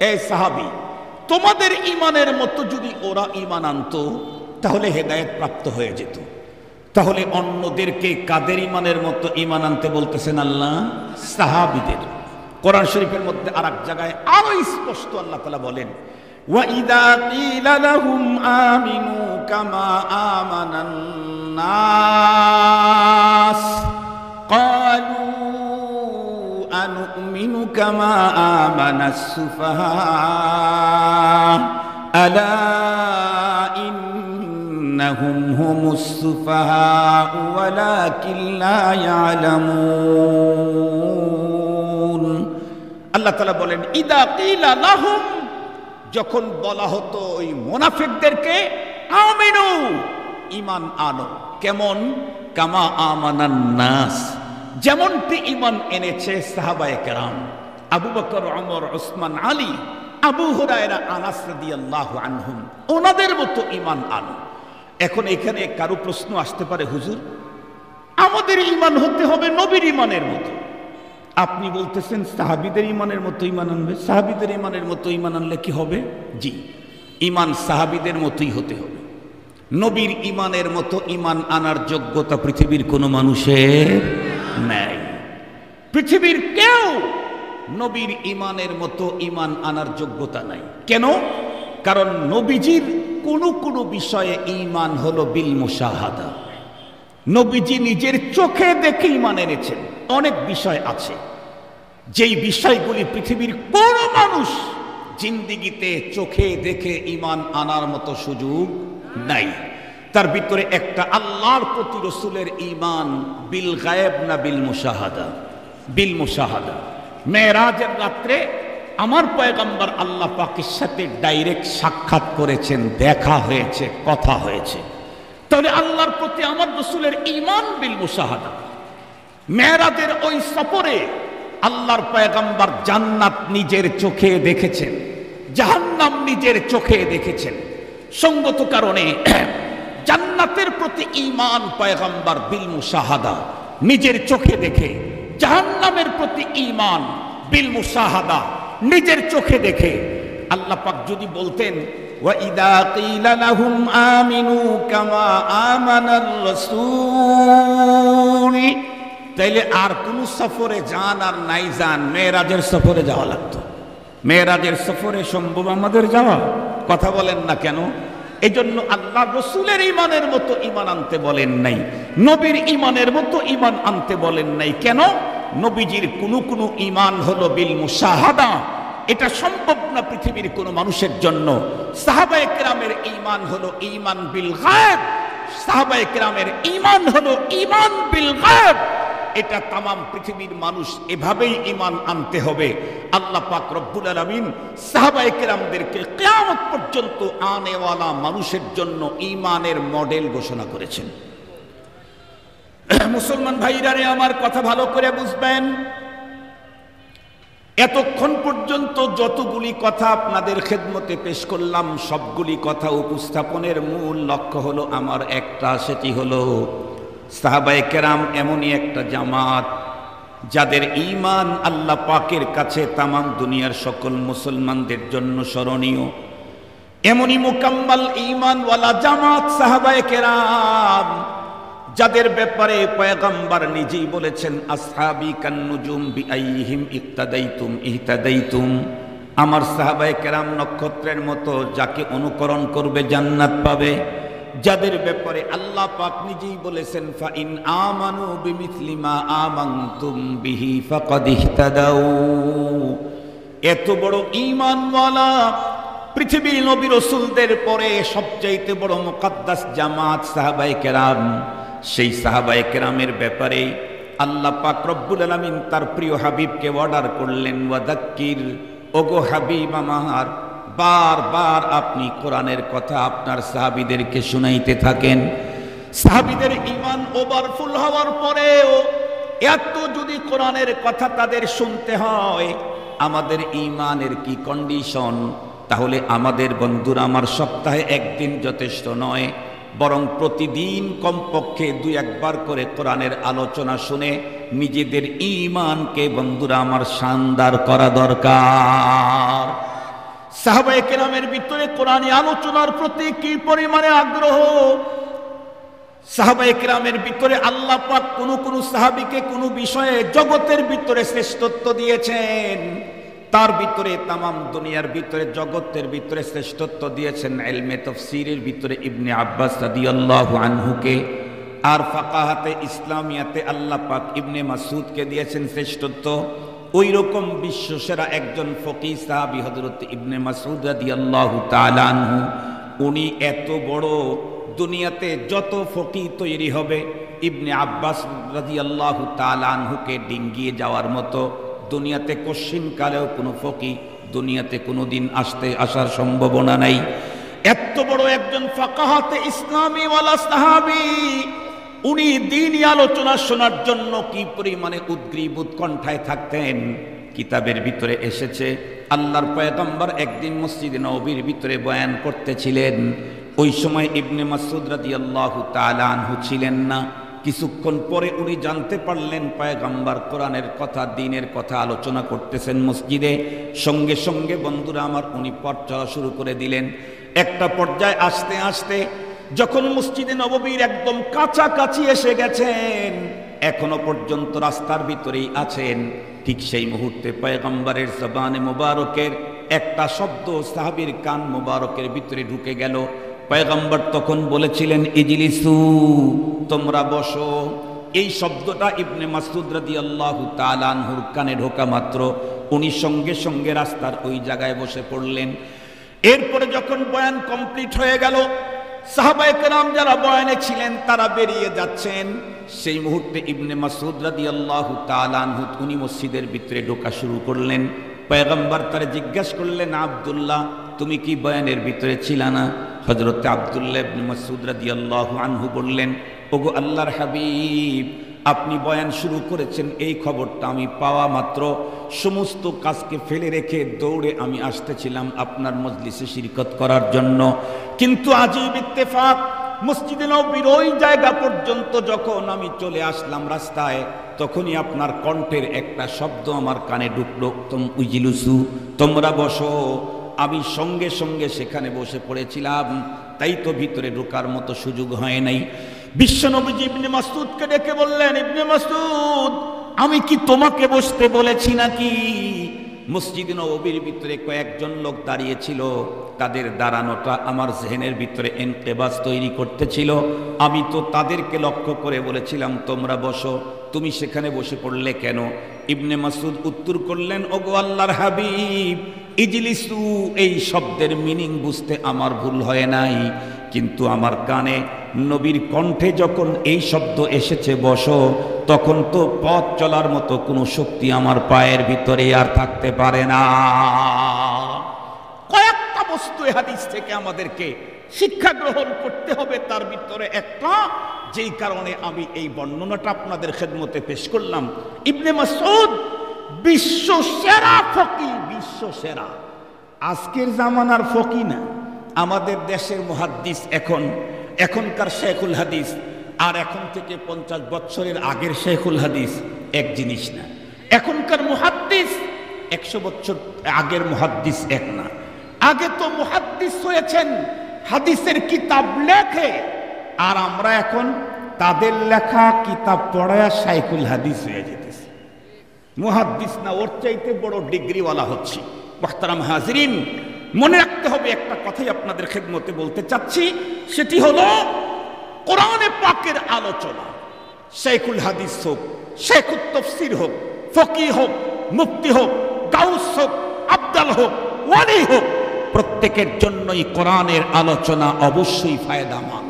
এ সাহাবী, তোমাদের ঈমানের মতো যদি ওরা ঈমান আনতো তাহলে হেদায়েত প্রাপ্ত হয়ে যেত। তাহলে অন্যদেরকে কাদের ঈমানের মতো ঈমান আনতে বলতেছেন আল্লাহ? সাহাবীদের। কোরআন শরীফের মধ্যে আরেক জায়গায় আরো স্পষ্ট আল্লাহ তাআলা বলেন, وَإِذَا قِيلَ لَهُمْ آمِنُوا كَمَا آمَنَ النَّاسُ قَالُوا أَنُؤْمِنُ كَمَا آمَنَ السُّفَهَاءُ أَلَا إِنَّهُمْ هُمُ السُّفَهَاءُ وَلَكِنْ لَا يَعْلَمُونَ। আল্লাহ তাআলা বলেন, ইদা কিলা লাহুম, যখন বলা হতো ওই মুনাফিকদেরকে, আমিনু, ঈমান আনো। কেমন? কামা আমানান নাস, যেমনটি ঈমান এনেছে সাহাবায়ে কেরাম, আবু বকর, ওমর, ওসমান, আলী, আবু হুরায়রা, আনাস রাদিয়াল্লাহু আনহুম, ওনাদের মতো ঈমান আনো। এখন এখানে কারো প্রশ্ন আসতে পারে, হুজুর আমাদের ঈমান হতে হবে নবীর ঈমানের মতো। আপনি বলতেছেন সাহাবীদের ঈমানের মতো ঈমান আনবে। সাহাবীদের ঈমানের মতো ঈমান আনলে কি হবে? জি, ঈমান সাহাবীদের মতোই হতে হবে। নবীর ঈমানের মতো ঈমান আনার যোগ্যতা পৃথিবীর কোনো মানুষের নাই। পৃথিবীর কেউ নবীর ঈমানের মতো ঈমান আনার যোগ্যতা নাই। কেন? কারণ নবীজির কোনো বিষয়ে ঈমান হলো বিল মুশাহাদা। নবীজি নিজের চোখে দেখে ঈমান এনেছেন। অনেক বিষয় আছে যেই বিষয়গুলি পৃথিবীর কোন মানুষ জিন্দিগিতে চোখে দেখে ঈমান আনার মতো সুযোগ নাই। তার ভিতরে একটা আল্লাহর প্রতি রাসূলের ঈমান বিল গায়েব না বিল মুশাহাদা? বিল মুশাহাদা। মেরাজের রাত্রে আমার পয়গম্বর আল্লাহ পাকের সাথে ডাইরেক্ট সাক্ষাৎ করেছেন, দেখা হয়েছে, কথা হয়েছে। তাহলে আল্লাহর প্রতি আমার রাসূলের ঈমান বিল মুশাহাদা। মেরাজের ওই সফরে আল্লাহর পয়গম্বর জান্নাত নিজের চোখে দেখেছেন, জাহান্নাম নিজের চোখে দেখেছেন। সঙ্গত কারণে জান্নাতের প্রতি ঈমান পয়গম্বর বিল মুশাহাদা, নিজের চোখে দেখে, জাহান্নামের প্রতি ঈমান বিল মুশাহাদা, নিজের চোখে দেখে। আল্লাহ পাক যদি বলতেন وَإِذَا قِيلَ لَهُمْ آمِنُوا كَمَا آمَنَ الرَّسُولُ, তাইলে আর কোন সফরে যান আর নাই যান, মেরাজের সফরে যাওয়া লাগতো। মেরাজের সফরে সম্ভব আমাদের যাওয়া? কথা বলেন না কেন? এই জন্য আল্লাহ রাসূলের ঈমানের মতো ঈমান আনতে বলেন নাই, নবীর ঈমানের মতো ঈমান আনতে বলেন নাই। কেন? নবীজির কোন ঈমান হলো বিল মুশাহাদা, এটা সম্ভব না পৃথিবীর কোন মানুষের জন্য। সাহাবায়ে কেরামের ঈমান হলো ঈমান বিল গায়ব, সাহাবায়ে কেরামের ঈমান হলো ঈমান বিল গায়ব। এটা তামাম পৃথিবীর মানুষ এভাবেই ঈমান আনতে হবে। আল্লাহ পাক রব্বুল আলামিন সাহাবায়ে কেরামদেরকে কিয়ামত পর্যন্ত আনেওয়ালা মানুষের জন্য ঈমানের মডেল ঘোষণা করেছেন। মুসলমান ভাইরা রে, আমার কথা ভালো করে বুঝবেন। এতক্ষণ পর্যন্ত যতগুলি কথা আপনাদের খেদমতে পেশ করলাম, সবগুলি কথা উপস্থাপনের মূল লক্ষ্য হলো আমার একটা, সেটি হলো সাহাবায়ে কেরাম এমনই একটা জামাত যাদের ঈমান আল্লাহ পাকের কাছে তামাম দুনিয়ার সকল মুসলমানদের জন্য স্মরণীয়। এমনই মুকাম্মাল ঈমানওয়ালা জামাত সাহাবায়ে কেরাম যাদের ব্যাপারে পয়গম্বর নিজেই বলেছেন, আসহাবি কান্নুজুম বিআইহিম ইক্তাদাইতুম ইহতাদাইতুম, আমার সাহাবায়ে কেরাম নক্ষত্রের মতো, যাকে অনুকরণ করবে জান্নাত পাবে। যাদের ব্যাপারে আল্লাহ পাক নিজেই বলেছেন, ফাইন আমানু বিমিসলি মা আমানতুম বিহি ফাকাদ ইহতাদাউ। এত বড় ঈমানওয়ালা পৃথিবীর নবী রাসূলদের পরে সবচাইতে বড় মুকদ্দাস জামাত সাহাবায়ে কেরাম। সেই সাহাবায়ে কেরামের ব্যাপারে আল্লাহ পাক রব্বুল আলামিন তার প্রিয় হাবিবকে অর্ডার করলেন, ওয়াদাক্কির, ওগো হাবিব আমার, বারবার আপনি কোরআনের কথা আপনার সাহাবীদেরকে শুনাইতে থাকেন। সাহাবীদের ঈমান ওভারফুল হওয়ার পরেও এত যদি কোরআনের কথা তাদের শুনতে হয়, আমাদের ঈমানের কি কন্ডিশন? তাহলে আমাদের বন্ধুরা আমার, সপ্তাহে একদিন যথেষ্ট নয়, বরং প্রতিদিন কমপক্ষে 2-1 করে কোরআনের আলোচনা শুনে নিজেদের ঈমানকে বন্ধুরা আমার শানদার করা দরকার। সাহাবায়ে কেরামের ভিতরে কোরআনী আলোচনার প্রতি কি পরিমাণে আগ্রহ! সাহাবায়ে কেরামের ভিতরে আল্লাহ পাক কোন সাহাবীকে কোন বিষয়ে জগতের ভিতরে শ্রেষ্ঠত্ব দিয়েছেন, তার ভিতরে তামাম দুনিয়ার ভিতরে জগতের ভিতরে শ্রেষ্ঠত্ব দিয়েছেন ইলমে তাফসীরের ভিতরে ইবনে আব্বাস রাদিয়াল্লাহু আনহুকে, আর ফাকাহাতে ইসলামিয়াতে আল্লাহ পাক ইবনে মাসউদকে দিয়েছেন শ্রেষ্ঠত্ব। ওই রকম বিশ্বসেরা একজন ফকিহ সাহাবী হযরত ইবনে মাসউদ রাদিয়াল্লাহু তাআলা আনহু, উনি এত বড়, দুনিয়াতে যত ফকিহ তৈরি হবে ইবনে আব্বাস রাদিয়াল্লাহু তাআলা আনহুকে ডিঙ্গিয়ে যাওয়ার মতো দুনিয়াতে কশিন কালেও কোনো ফকিহ দুনিয়াতে কোনোদিন আসার সম্ভাবনা নাই। এত বড় একজন ফাকাহাতে ইসলামী ওয়ালা সাহাবী, উনি দ্বীনি আলোচনা শোনার জন্য কি পরিমাণে উদ্গ্রীব উৎকণ্ঠায় থাকতেন। কিতাবের ভিতরে এসেছে আল্লাহর পয়গম্বর একদিন মসজিদে নববীর ভিতরে বয়ান করতেছিলেন। ওই সময় ইবনে মাসউদ রাদিয়াল্লাহু তাআলা আনহু ছিলেন না। কিছুক্ষণ পরে উনি জানতে পারলেন পয়গম্বর কোরআনের কথা, দ্বীনের কথা আলোচনা করতেছেন মসজিদে। সঙ্গে সঙ্গে বন্ধুরা আমার, উনি পথ চলা শুরু করে দিলেন। একটা পর্যায়ে আস্তে আস্তে যখন মসজিদে নববীর একদম কাছাকাছি এসে গেছেন, এখনো পর্যন্ত রাস্তার ভিতরেই আছেন, ঠিক সেই মুহূর্তে পয়গম্বরের জবানে মুবারকের একটা শব্দ সাহাবীর কান মুবারকের ভিতরে ঢুকে গেল। পয়গম্বর তখন বলেছিলেন ইজলিসু, তোমরা বসো। এই শব্দটা ইবনে মাসউদ রাদিয়াল্লাহু তাআলা আনহুর কানে ঢোকা মাত্র উনি সঙ্গে সঙ্গে রাস্তার ওই জায়গায় বসে পড়লেন। এরপরে যখন বয়ান কমপ্লিট হয়ে গেল, সাহাবায়ে কেরাম যারা বয়ানে ছিলেন তারা বেরিয়ে যাচ্ছেন। সেই মুহূর্তে ইবনে মাসউদ রাদিয়াল্লাহু তাআলা আনহু উনি মসজিদের ভিতরে ঢোকা শুরু করলেন। পয়গম্বর তারে জিজ্ঞাসা করলেন, আব্দুল্লাহ তুমি কি বয়ানের ভিতরে ছিলা না? হযরতে আব্দুল্লাহ ইবনে মাসউদ রাদিয়াল্লাহু আনহু বললেন, ওগো আল্লাহর হাবিব, আপনি বয়ান শুরু করেছেন এই খবরটা আমি পাওয়া মাত্র সমস্ত কাজকে ফেলে রেখে দৌড়ে আমি আসতেছিলাম আপনার মজলিসে শিরকত করার জন্য। কিন্তু আজীব ইত্তেফাক, মসজিদে নববীর ওই জায়গা পর্যন্ত যখন আমি চলে আসলাম রাস্তায়, তখনই আপনার কণ্ঠের একটা শব্দ আমার কানে ঢুকলো, ইজলিসু, তোমরা বসো। আমি সঙ্গে সঙ্গে সেখানে বসে পড়েছিলাম, তাই তো ভিতরে ঢোকার মতো সুযোগ হয় নাই। বিশ্বনবীজি ইবনে মাসউদকে ডেকে বললেন, ইবনে মাসউদ, আমি কি তোমাকে বসতে বলেছি নাকি? মসজিদে নববীর ভিতরে কয়েকজন লোক দাঁড়িয়েছিল, তাদের দাঁড়ানোটা আমার জেহেনের ভিতরে ইনকিবাস তৈরি করতেছিল। আমি তো তাদেরকে লক্ষ্য করে বলেছিলাম তোমরা বসো, তুমি সেখানে বসে পড়লে কেন? ইবনে মাসউদ উত্তর করলেন, ওগো আল্লাহর হাবিব, ইজলিসু এই শব্দের মিনিং বুঝতে আমার ভুল হয় নাই, কিন্তু আমার কানে নবীর কণ্ঠে যখন এই শব্দ এসেছে বসো, তখন তো পথ চলার মতো কোনো শক্তি আমার পায়ের ভিতরে আর থাকতে পারে না। কয়েকটা বস্তু হাদিস থেকে আমাদেরকে শিক্ষা গ্রহণ করতে হবে, তার ভিতরে একটা, যেই কারণে আমি এই বর্ণনাটা আপনাদের খেদমতে পেশ করলাম। ইবনে মাসউদ বিশ্ব সেরা ফকি, বিশ্ব সেরা, আজকের জামানার ফকি না, আমাদের দেশের মুহাদ্দিস। এখনকার শেখুল হাদিস আর এখন থেকে 50 বছরের আগের শেখুল হাদিস এক জিনিস না। এখনকার মুহাদ্দিস 100 বছর আগের মুহাদ্দিস এক না। আগে তো মুহাদ্দিস হয়েছেন হাদিসের কিতাব লেখে, আর আমরা এখন তাদের লেখা কিতাব পড়ায় শেখুল হাদিস হয়ে যেতেছে। মুহাদ্দিস না, ওর চাইতে বড় ডিগ্রিওয়ালা হচ্ছে। মুহতারাম হাজিরিন, মনে রাখতে হবে একটা কথাই আপনাদের খেদমতে বলতে চাচ্ছি, সেটি হলো কোরআনে পাকের আলোচনা, শেখুল হাদিস হোক, শেখুত তাফসীর হোক, ফকি হোক, মুফতি হোক, গাউস হোক, আবদাল হোক, ওয়ালি হোক, প্রত্যেকের জন্যই কোরআনের আলোচনা অবশ্যই ফায়দামান।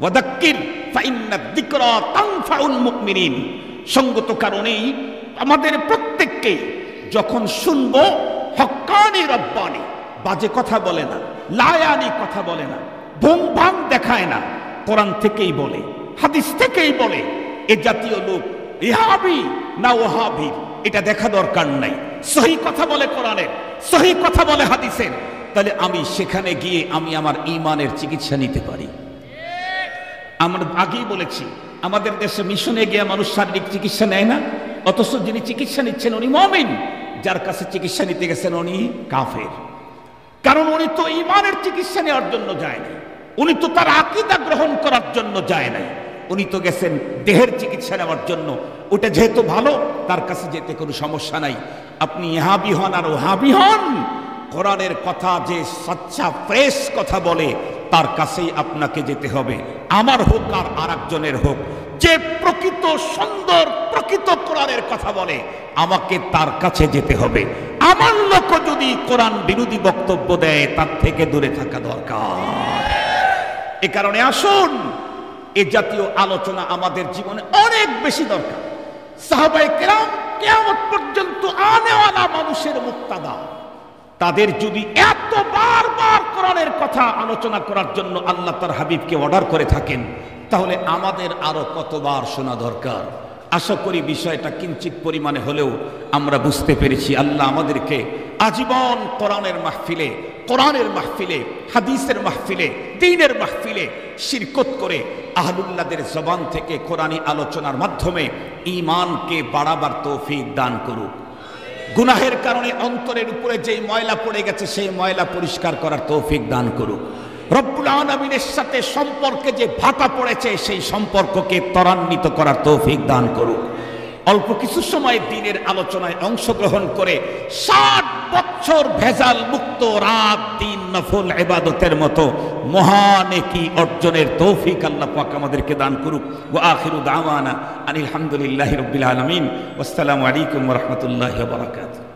ওয়াদাক্কির ফাইন্নাদ যিকরা তানফাউল মুমিনিন। সঙ্গত কারণেই আমাদের প্রত্যেককে যখন শুনবো, হক্কানি রব্বানি, বাজে কথা বলে না, লায়ানি কথা বলে না, ভুং ভাং দেখায় না, কোরআন থেকেই বলে, হাদিস থেকেই বলে। এ জাতীয় লোক ইহাবি না ওহাবি এটা দেখা দরকার নাই। সহি কথা বলে কোরআনের, সহি কথা বলে হাদিসের, তাহলে আমি সেখানে গিয়ে আমি আমার ঈমানের চিকিৎসা নিতে পারি। আমরা আগেই বলেছি, আমাদের দেশে মিশনে গিয়ে মানুষ শারীরিক চিকিৎসা নেয় না, অথচ যিনি চিকিৎসা নিচ্ছেন উনি মুমিন, যার কাছে চিকিৎসা নিতে গেছেন উনি কাফের। কারণ উনি তো ঈমানের চিকিৎসা নেওয়ার জন্য যায় নাই, উনি তো তার আকীদা গ্রহণ করার জন্য যায় নাই, উনি তো গেছেন দেহের চিকিৎসা নেওয়ার জন্য, ওটা যেহেতু ভালো তার কাছে যেতে কোনো সমস্যা নাই। আপনি ইহাবি হন আর ওহাবি হন, কোরআনের কথা যে সচ্চা ফ্রেশ কথা বলে তার কাছেই আপনাকে যেতে হবে, আমার হোক আর আরেকজনের হোক। যে প্রকৃত সুন্দর প্রকৃত কোরআনের কথা বলে আমাকে তার কাছে যেতে হবে। আমার লোক যদি কোরআন বিরোধী বক্তব্য দেয় তার থেকে দূরে থাকা দরকার। এ কারণে আসুন, এ জাতীয় আলোচনা আমাদের জীবনে অনেক বেশি দরকার। সাহাবায়ে কেরাম কিয়ামত পর্যন্ত আনেওয়ালা মানুষের মুক্তাদা, তাদের যদি এত বারবার কোরআনের কথা আলোচনা করার জন্য আল্লাহ তার হাবিবকে অর্ডার করে থাকেন, তাহলে আমাদের আরো কতবার শোনা দরকার। আশা করি বিষয়টা কিঞ্চিত পরিমাণে হলেও আমরা বুঝতে পেরেছি। আল্লাহ আমাদেরকে আজীবন কোরআনের মাহফিলে, হাদিসের মাহফিলে, দ্বীনের মাহফিলে শিরকত করে আহলুল্লাহদের জবান থেকে কোরআনী আলোচনার মাধ্যমে ঈমানকে বাড়াবার তৌফিক দান করুক। গুনাহের কারণে অন্তরের উপরে যেই ময়লা পড়ে গেছে সেই ময়লা পরিষ্কার করার তৌফিক দান করুক। রব্বুল আলামিনের সাথে সম্পর্কে যে ভাটা পড়েছে সেই সম্পর্ককে ত্বরান্বিত করার তৌফিক দান করুক। অল্প কিছু সময় দ্বীনের আলোচনায় অংশগ্রহণ করে 60 বছর ভেজাল মুক্ত রাত দিন নফল ইবাদতের মতো মহানেকি অর্জনের তৌফিক আল্লাহ পাক আমাদেরকে দান করুক। ওয়া আখিরু দাওয়ানা আনিল হামদুলিল্লাহি রাব্বিল আলামিন। ওয়াসসালামু আলাইকুম ওয়া রাহমাতুল্লাহি ওয়া বারাকাতুহু।